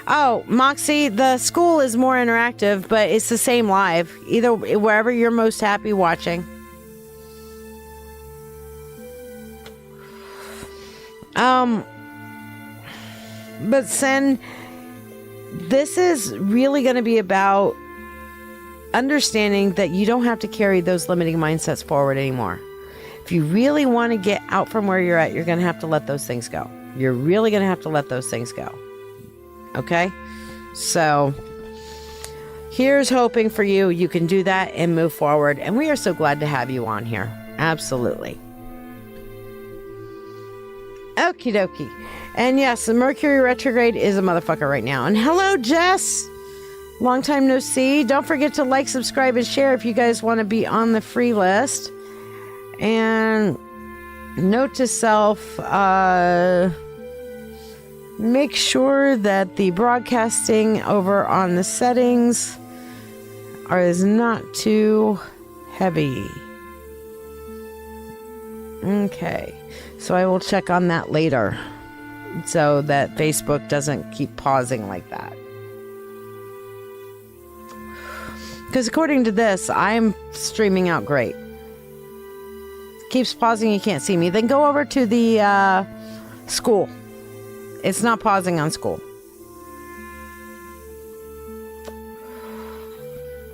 Speaker 2: Oh, Moxie, the school is more interactive, but it's the same live. Either wherever you're most happy watching. But Sin, this is really going to be about understanding that you don't have to carry those limiting mindsets forward anymore. If you really want to get out from where you're at, you're going to have to let those things go. You're really going to have to let those things go. Okay? So, here's hoping for you. You can do that and move forward. And we are so glad to have you on here. Absolutely. Okie dokie. And yes, the Mercury retrograde is a motherfucker right now. And hello, Jess. Long time no see. Don't forget to like, subscribe, and share if you guys want to be on the free list. And note to self, make sure that the broadcasting over on the settings is not too heavy. Okay, so I will check on that later so that Facebook doesn't keep pausing like that. Because according to this, I'm streaming out great. Keeps pausing, you can't see me. Then go over to the school. It's not pausing on school.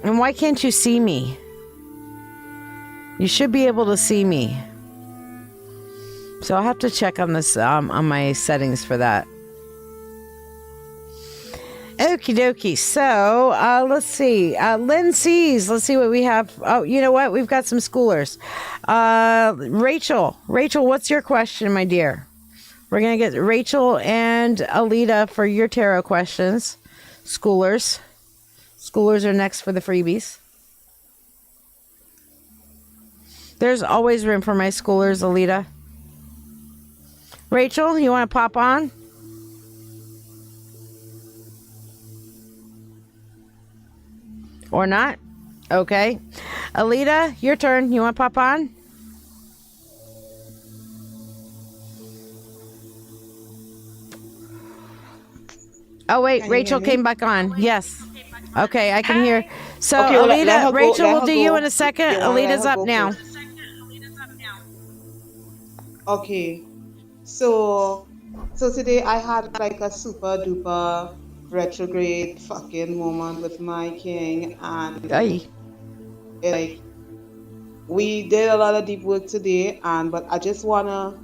Speaker 2: And why can't you see me? You should be able to see me. So I'll have to check on this on my settings for that. Okie dokie. So let's see. Lindsay's. Let's see what we have. Oh, you know what? We've got some schoolers. Rachel, what's your question, my dear? We're going to get Rachel and Alita for your tarot questions. Schoolers. Schoolers are next for the freebies. There's always room for my schoolers, Alita. Rachel, you want to pop on? Or not? Okay. Alita, your turn. You want to pop on? Oh, wait. Rachel came back on. Yes. Okay, I can hear. So, okay, Alita, Rachel will do you in a second. Alita's up now.
Speaker 5: Okay. So today I had like a super duper retrograde fucking moment with my king, and like we did a lot of deep work today, but I just wanna,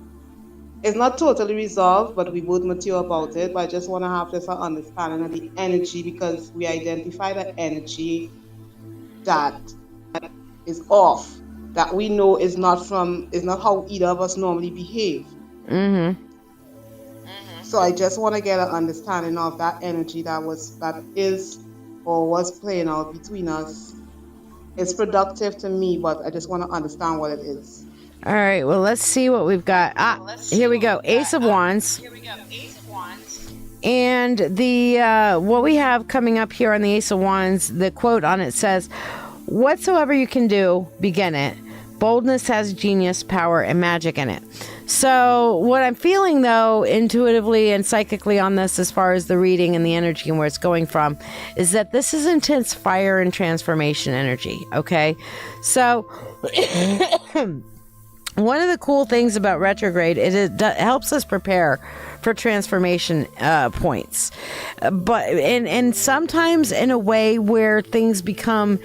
Speaker 5: it's not totally resolved, but we both mature about it, but I just wanna have this understanding of the energy, because we identify the energy that is off, that we know is not how either of us normally behave. So I just want to get an understanding of that energy that is or was playing out between us. It's productive to me, but I just want to understand what it is.
Speaker 2: All right, well, let's see what we've got. Here we go. Ace of Wands. And the what we have coming up here on the Ace of Wands, the quote on it says, "Whatsoever you can do, begin it. Boldness has genius, power, and magic in it. So what I'm feeling, though, intuitively and psychically on this, as far as the reading and the energy and where it's going from, is that this is intense fire and transformation energy, okay? So one of the cool things about retrograde is it helps us prepare for transformation points. But and sometimes in a way where things become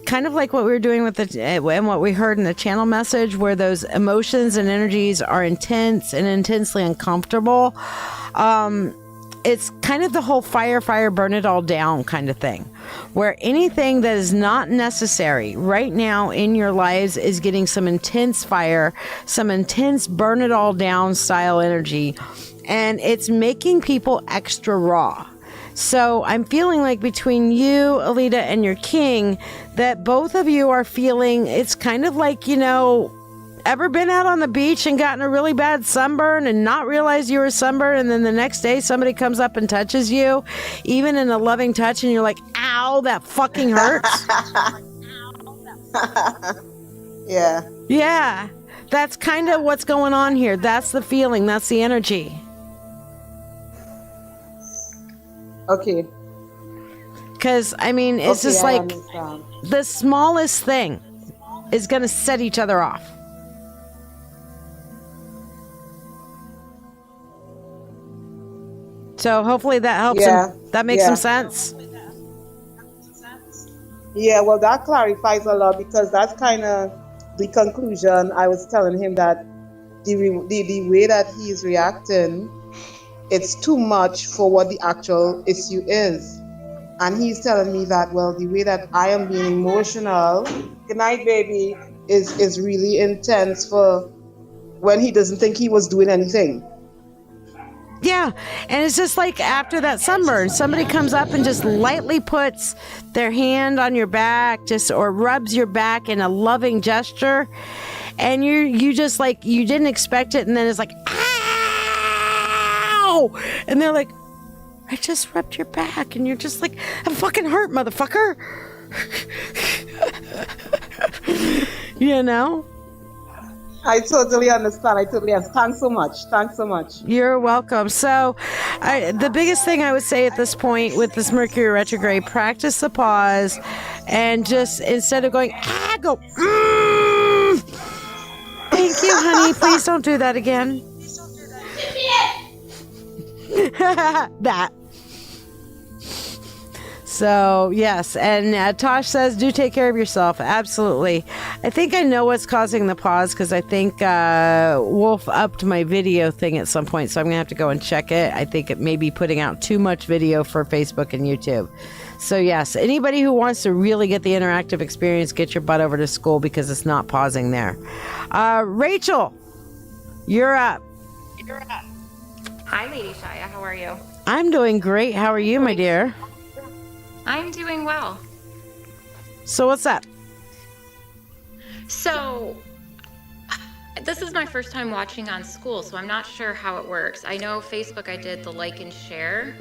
Speaker 2: kind of like what we were doing with and what we heard in the channel message, where those emotions and energies are intense and intensely uncomfortable. It's kind of the whole fire, burn it all down kind of thing, where anything that is not necessary right now in your lives is getting some intense fire, some intense burn it all down style energy, and it's making people extra raw. So I'm feeling like between you, Alita, and your king, that both of you are feeling, it's kind of like, you know, ever been out on the beach and gotten a really bad sunburn and not realized you were sunburned, and then the next day somebody comes up and touches you, even in a loving touch, and you're like, ow, that fucking hurts.
Speaker 5: Yeah.
Speaker 2: Yeah. That's kind of what's going on here. That's the feeling. That's the energy.
Speaker 5: Okay.
Speaker 2: Because, I mean, it's just
Speaker 5: I
Speaker 2: like
Speaker 5: understand.
Speaker 2: the smallest thing is going to set each other off. So hopefully that helps him. That makes some sense.
Speaker 5: Yeah, well, that clarifies a lot, because that's kind of the conclusion. I was telling him that the way that he's reacting, it's too much for what the actual issue is. And he's telling me that, well, the way that I am being emotional, good night, baby, is really intense for when he doesn't think he was doing anything.
Speaker 2: Yeah, and it's just like after that sunburn, somebody comes up and just lightly puts their hand on your back, or rubs your back in a loving gesture, and you just like, you didn't expect it, and then it's like, ow, and they're like, I just rubbed your back, and you're just like, I'm fucking hurt, motherfucker. You know?
Speaker 5: I totally understand. Thanks so much.
Speaker 2: You're welcome. So the biggest thing I would say at this point with this Mercury retrograde, practice the pause, and just instead of going, go, thank you, honey. Please don't do that again. That. So, yes, and Tosh says, do take care of yourself. Absolutely. I think I know what's causing the pause, because I think Wolf upped my video thing at some point, so I'm going to have to go and check it. I think it may be putting out too much video for Facebook and YouTube. So, yes, anybody who wants to really get the interactive experience, get your butt over to school, because it's not pausing there. Rachel, you're up.
Speaker 6: Hi, LadyShiya. How are you?
Speaker 2: I'm doing great. How are you, my dear?
Speaker 6: I'm doing well.
Speaker 2: So what's up?
Speaker 6: So, this is my first time watching on school, so I'm not sure how it works. I know Facebook, I did the like and share.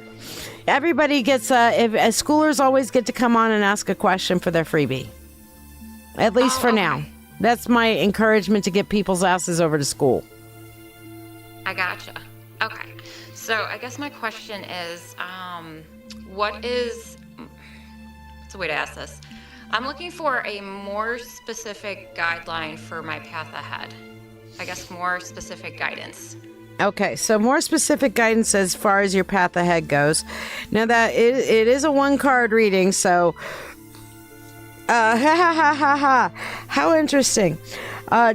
Speaker 2: Everybody gets, schoolers always get to come on and ask a question for their freebie. At least for now. That's my encouragement to get people's asses over to school.
Speaker 6: I gotcha. Okay. So, I guess my question is, what's a way to ask this? I'm looking for a more specific guideline for my path ahead. I guess more specific guidance.
Speaker 2: Okay, so more specific guidance as far as your path ahead goes. Now that it is a one card reading, so how interesting.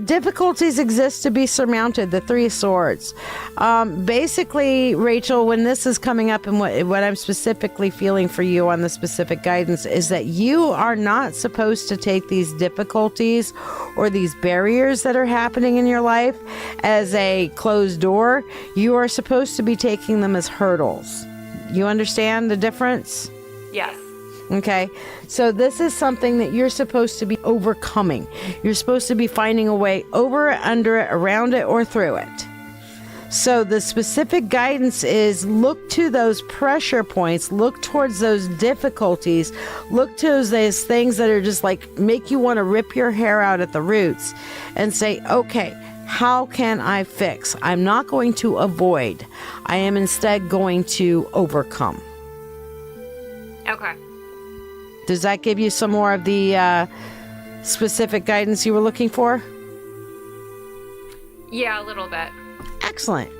Speaker 2: Difficulties exist to be surmounted, the Three Swords. Basically, Rachel, when this is coming up, and what I'm specifically feeling for you on the specific guidance is that you are not supposed to take these difficulties or these barriers that are happening in your life as a closed door. You are supposed to be taking them as hurdles. You understand the difference?
Speaker 6: Yes.
Speaker 2: Okay, so this is something that you're supposed to be overcoming. You're supposed to be finding a way over it, under it, around it, or through it. So the specific guidance is look to those pressure points, look towards those difficulties, look to those things that are just like make you want to rip your hair out at the roots and say, okay, how can I fix? I'm not going to avoid. I am instead going to overcome.
Speaker 6: Okay.
Speaker 2: Does that give you some more of the specific guidance you were looking for?
Speaker 6: Yeah, a little bit.
Speaker 2: Excellent.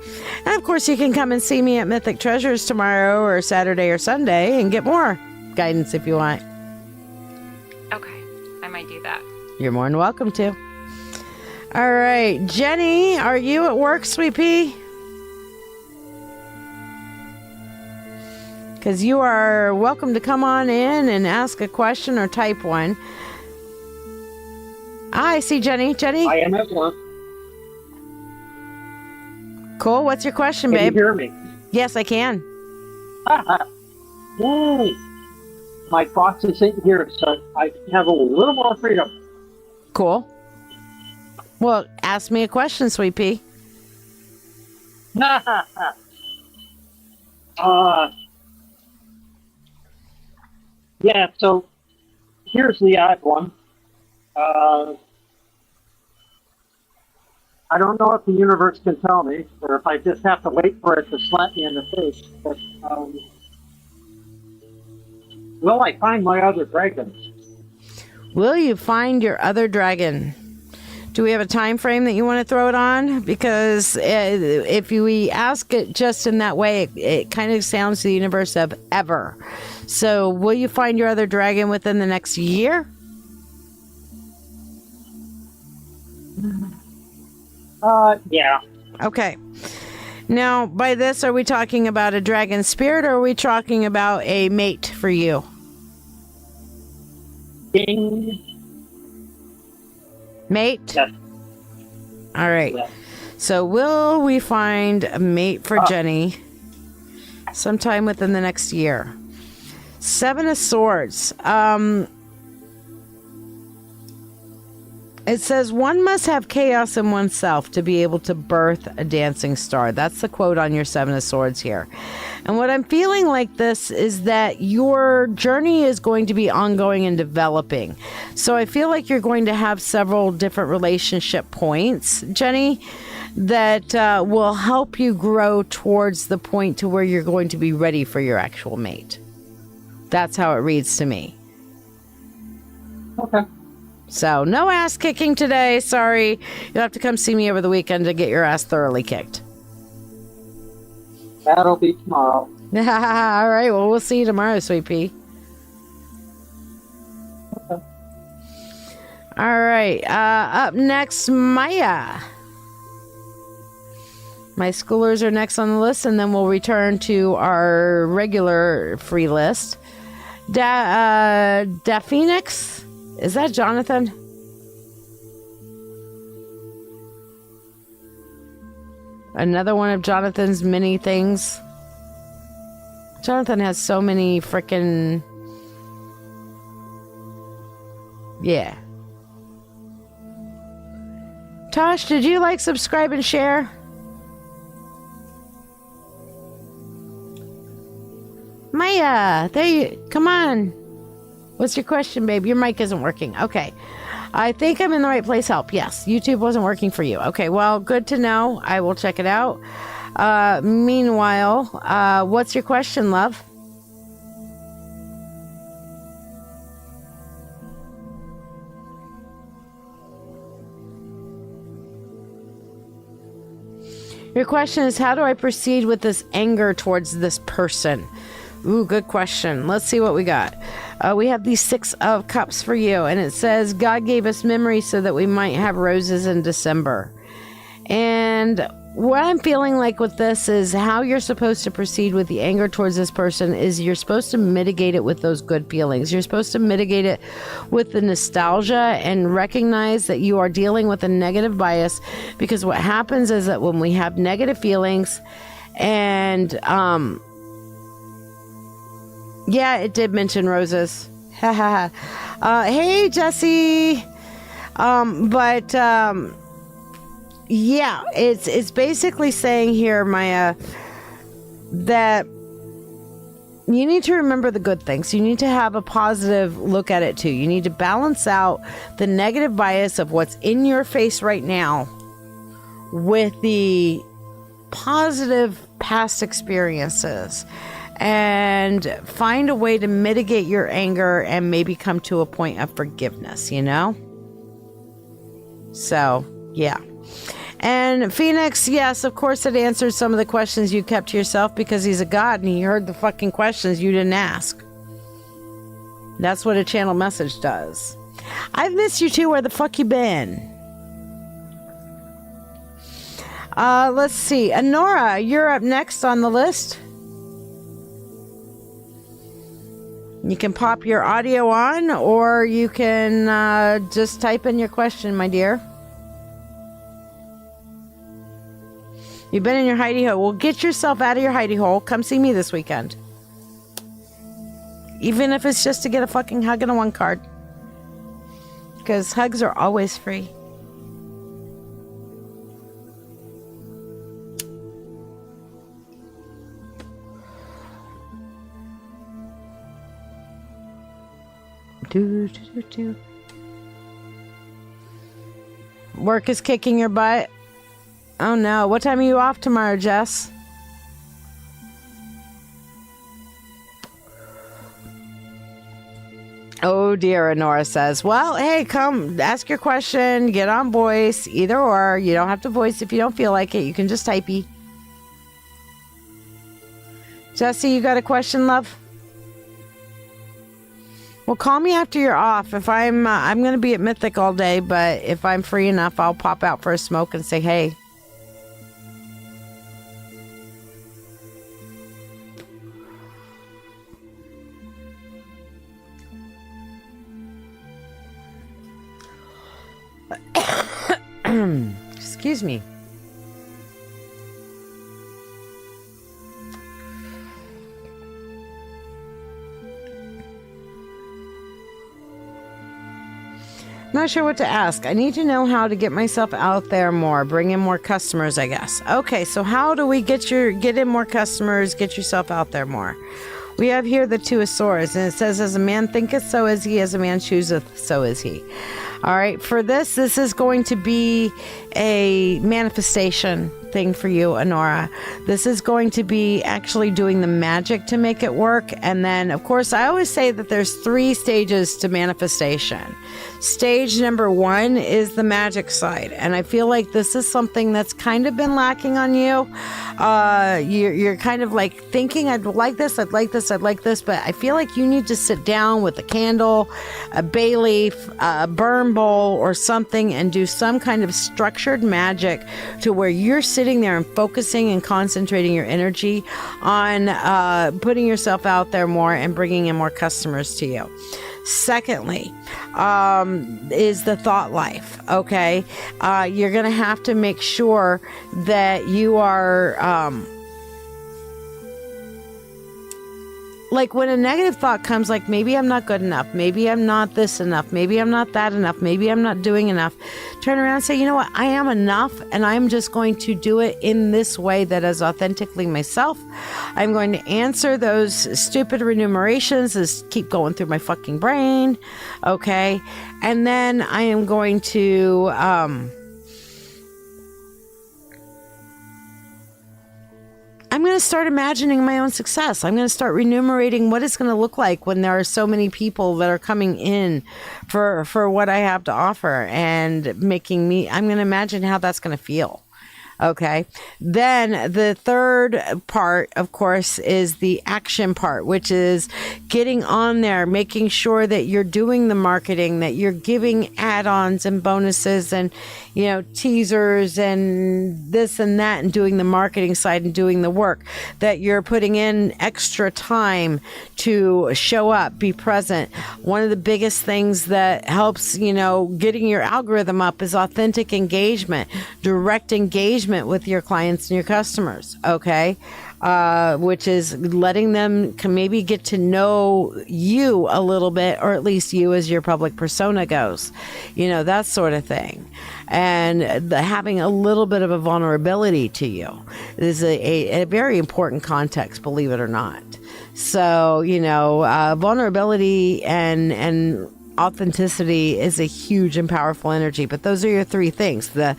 Speaker 2: And of course, you can come and see me at Mythic Treasures tomorrow or Saturday or Sunday and get more guidance if you want.
Speaker 6: Okay, I might do that.
Speaker 2: You're more than welcome to. All right, Jenny, are you at work, sweet pea? Because you are welcome to come on in and ask a question or type one. I see Jenny. Jenny?
Speaker 7: I am at work.
Speaker 2: Cool. What's your question,
Speaker 7: Can
Speaker 2: babe?
Speaker 7: you hear me?
Speaker 2: Yes, I can.
Speaker 7: Yay! My boss isn't here, so I have a little more freedom.
Speaker 2: Cool. Well, ask me a question, sweet pea.
Speaker 7: Yeah, so here's the odd one. I don't know if the universe can tell me, or if I just have to wait for it to slap me in the face, but will I find my other dragons?
Speaker 2: Will you find your other dragon? Do we have a time frame that you want to throw it on? Because if we ask it just in that way, it kind of sounds to the universe of ever. So will you find your other dragon within the next year?
Speaker 7: Yeah.
Speaker 2: Okay. Now, by this, are we talking about a dragon spirit or are we talking about a mate for you?
Speaker 7: Ding.
Speaker 2: Mate?
Speaker 7: Yes.
Speaker 2: All right.
Speaker 7: Yes.
Speaker 2: So will we find a mate for Jenny sometime within the next year? Seven of Swords. It says, one must have chaos in oneself to be able to birth a dancing star. That's the quote on your Seven of Swords here. And what I'm feeling like this is that your journey is going to be ongoing and developing. So I feel like you're going to have several different relationship points, Jenny, that will help you grow towards the point to where you're going to be ready for your actual mate. That's how it reads to me.
Speaker 7: Okay.
Speaker 2: So, no ass kicking today. Sorry. You'll have to come see me over the weekend to get your ass thoroughly kicked.
Speaker 7: That'll be tomorrow.
Speaker 2: All right. Well, we'll see you tomorrow, sweet pea.
Speaker 7: Okay.
Speaker 2: All right. Up next, Maya. My schoolers are next on the list, and then we'll return to our regular free list. Phoenix? Is that Jonathan? Another one of Jonathan's many things. Jonathan has so many frickin'... Yeah. Tosh, did you like, subscribe, and share? Maya, there you... Come on. What's your question, babe? Your mic isn't working. Okay. I think I'm in the right place. Help. Yes. YouTube wasn't working for you. Okay. Well, good to know. I will check it out. Meanwhile, what's your question, love? Your question is, how do I proceed with this anger towards this person? Ooh, good question. Let's see what we got. We have the Six of Cups for you, and it says, God gave us memory so that we might have roses in December. And what I'm feeling like with this is how you're supposed to proceed with the anger towards this person is you're supposed to mitigate it with those good feelings. You're supposed to mitigate it with the nostalgia and recognize that you are dealing with a negative bias, because what happens is that when we have negative feelings and, yeah, it did mention roses. Hey, Jesse. yeah, it's basically saying here, Maya, that you need to remember the good things. You need to have a positive look at it too. You need to balance out the negative bias of what's in your face right now with the positive past experiences, and find a way to mitigate your anger and maybe come to a point of forgiveness, you know? So, yeah. And Phoenix, yes, of course it answered some of the questions you kept to yourself because he's a god and he heard the fucking questions you didn't ask. That's what a channel message does. I've missed you too. Where the fuck you been? Let's see. Honora, you're up next on the list. You can pop your audio on, or you can just type in your question, my dear. You've been in your hidey hole. Well, get yourself out of your hidey hole. Come see me this weekend. Even if it's just to get a fucking hug and a one card. Because hugs are always free. Work is kicking your butt. Oh no. What time are you off tomorrow, Jess? Oh dear, Honora says. Well, hey, come ask your question. Get on voice. Either or. You don't have to voice if you don't feel like it. You can just typey. Jesse, you got a question, love? Well, call me after you're off. If I'm going to be at Mythic all day, but if I'm free enough, I'll pop out for a smoke and say, hey. Excuse me. Not sure what to ask. I need to know how to get myself out there more, bring in more customers, I guess. Okay, so how do we get in more customers, get yourself out there more? We have here the Two of Swords, and it says, as a man thinketh, so is he. As a man chooseth, so is he. All right, for this is going to be a manifestation thing for you, Honora. This is going to be actually doing the magic to make it work. And then, of course, I always say that there's 3 stages to manifestation. Stage number 1 is the magic side. And I feel like this is something that's kind of been lacking on you. You're kind of like thinking, I'd like this, I'd like this, I'd like this. But I feel like you need to sit down with a candle, a bay leaf, a burn bowl or something and do some kind of structured magic to where you're sitting there and focusing and concentrating your energy on putting yourself out there more and bringing in more customers to you. Secondly, is the thought life. Okay. You're going to have to make sure that you are, like when a negative thought comes, like maybe I'm not good enough, maybe I'm not this enough, maybe I'm not that enough, maybe I'm not doing enough, turn around and say, you know what, I am enough, and I'm just going to do it in this way that is authentically myself. I'm going to answer those stupid remunerations as keep going through my fucking brain, okay? And then I am going to I'm going to start imagining my own success. I'm going to start remunerating what it's going to look like when there are so many people that are coming in for what I have to offer and making me, I'm going to imagine how that's going to feel. Okay. Then the third part, of course, is the action part, which is getting on there, making sure that you're doing the marketing, that you're giving add-ons and bonuses and, you know, teasers and this and that, and doing the marketing side and doing the work, that you're putting in extra time to show up, be present. One of the biggest things that helps, you know, getting your algorithm up is authentic engagement, direct engagement with your clients and your customers. Okay. which is letting them maybe get to know you a little bit, or at least you as your public persona goes, that sort of thing. And having a little bit of a vulnerability to you is a very important context, believe it or not. So, vulnerability and authenticity is a huge and powerful energy. But those are your three things: the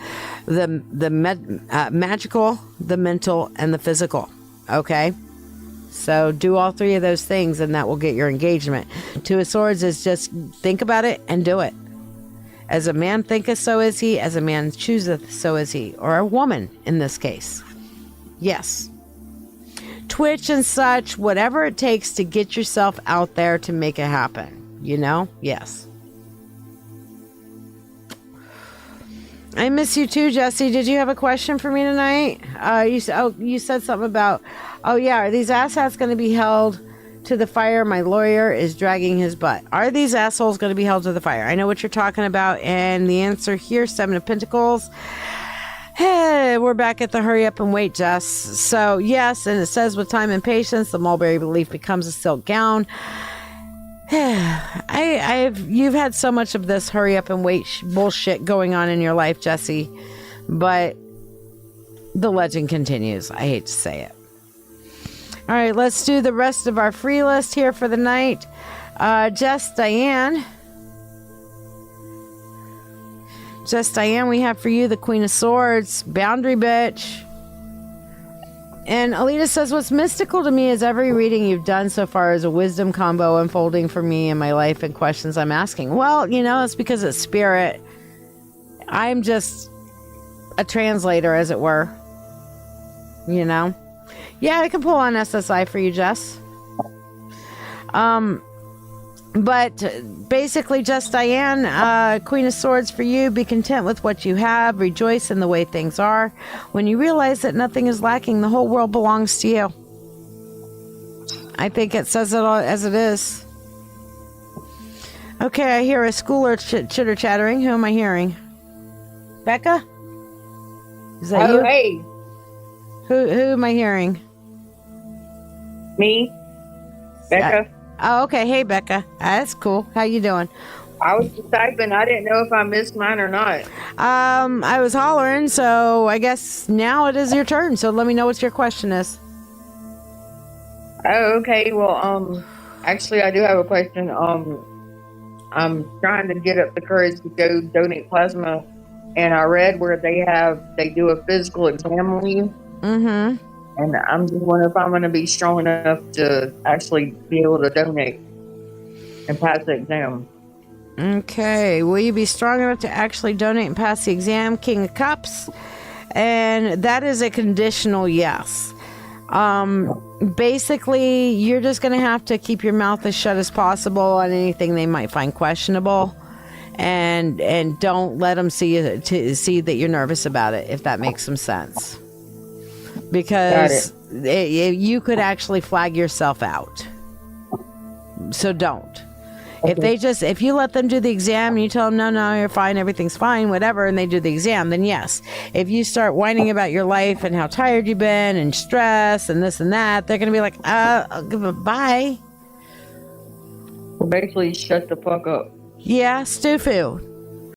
Speaker 2: magical, the mental, and the physical. Okay, so do all three of those things, and that will get your engagement. Two of Swords is just think about it and do it. As a man thinketh, so is he. As a man chooseth, so is he. Or a woman in this case. Yes. Twitch and such, whatever it takes to get yourself out there to make it happen. Yes. I miss you too, Jesse. Did you have a question for me tonight? You said something about, are these asshats going to be held to the fire? My lawyer is dragging his butt. Are these assholes going to be held to the fire? I know what you're talking about, and the answer here, 7 of Pentacles. Hey, we're back at the hurry up and wait, Jess. So yes, and it says with time and patience, the mulberry leaf becomes a silk gown. You've had so much of this hurry up and wait bullshit going on in your life, Jesse, but the legend continues. I hate to say it. All right, let's do the rest of our free list here for the night. Jess Diane, we have for you the Queen of Swords, boundary bitch. And Alita says, what's mystical to me is every reading you've done so far is a wisdom combo unfolding for me in my life and questions I'm asking. Well, it's because it's spirit. I'm just a translator, as it were. Yeah, I can pull on SSI for you, Jess. But basically, just Diane, Queen of Swords for you. Be content with what you have. Rejoice in the way things are. When you realize that nothing is lacking, the whole world belongs to you. I think it says it all as it is. Okay, I hear a schooler chitter chattering. Who am I hearing? Becca? Is that you?
Speaker 3: Hey.
Speaker 2: Who am I hearing?
Speaker 3: Me, Becca.
Speaker 2: Oh, okay. Hey, Becca. That's cool. How you doing?
Speaker 3: I was just typing. I didn't know if I missed mine or not.
Speaker 2: I was hollering, so I guess now it is your turn. So let me know what your question is.
Speaker 3: Oh, okay. Well, actually, I do have a question. I'm trying to get up the courage to go donate plasma, and I read where they do a physical exam on you.
Speaker 2: Mm-hmm.
Speaker 3: And I'm just wondering if I'm going to be strong enough to actually be able to donate and pass the exam.
Speaker 2: Okay. Will you be strong enough to actually donate and pass the exam? King of Cups. And that is a conditional yes. Basically, you're just going to have to keep your mouth as shut as possible on anything they might find questionable. And don't let them see that you're nervous about it, if that makes some sense. Because you could actually flag yourself out. So don't. Okay. If you let them do the exam and you tell them, no, you're fine, everything's fine, whatever, and they do the exam, then yes. If you start whining about your life and how tired you've been and stress and this and that, they're going to be like, bye.
Speaker 3: Well, basically, shut the fuck up.
Speaker 2: Yeah, Stufu.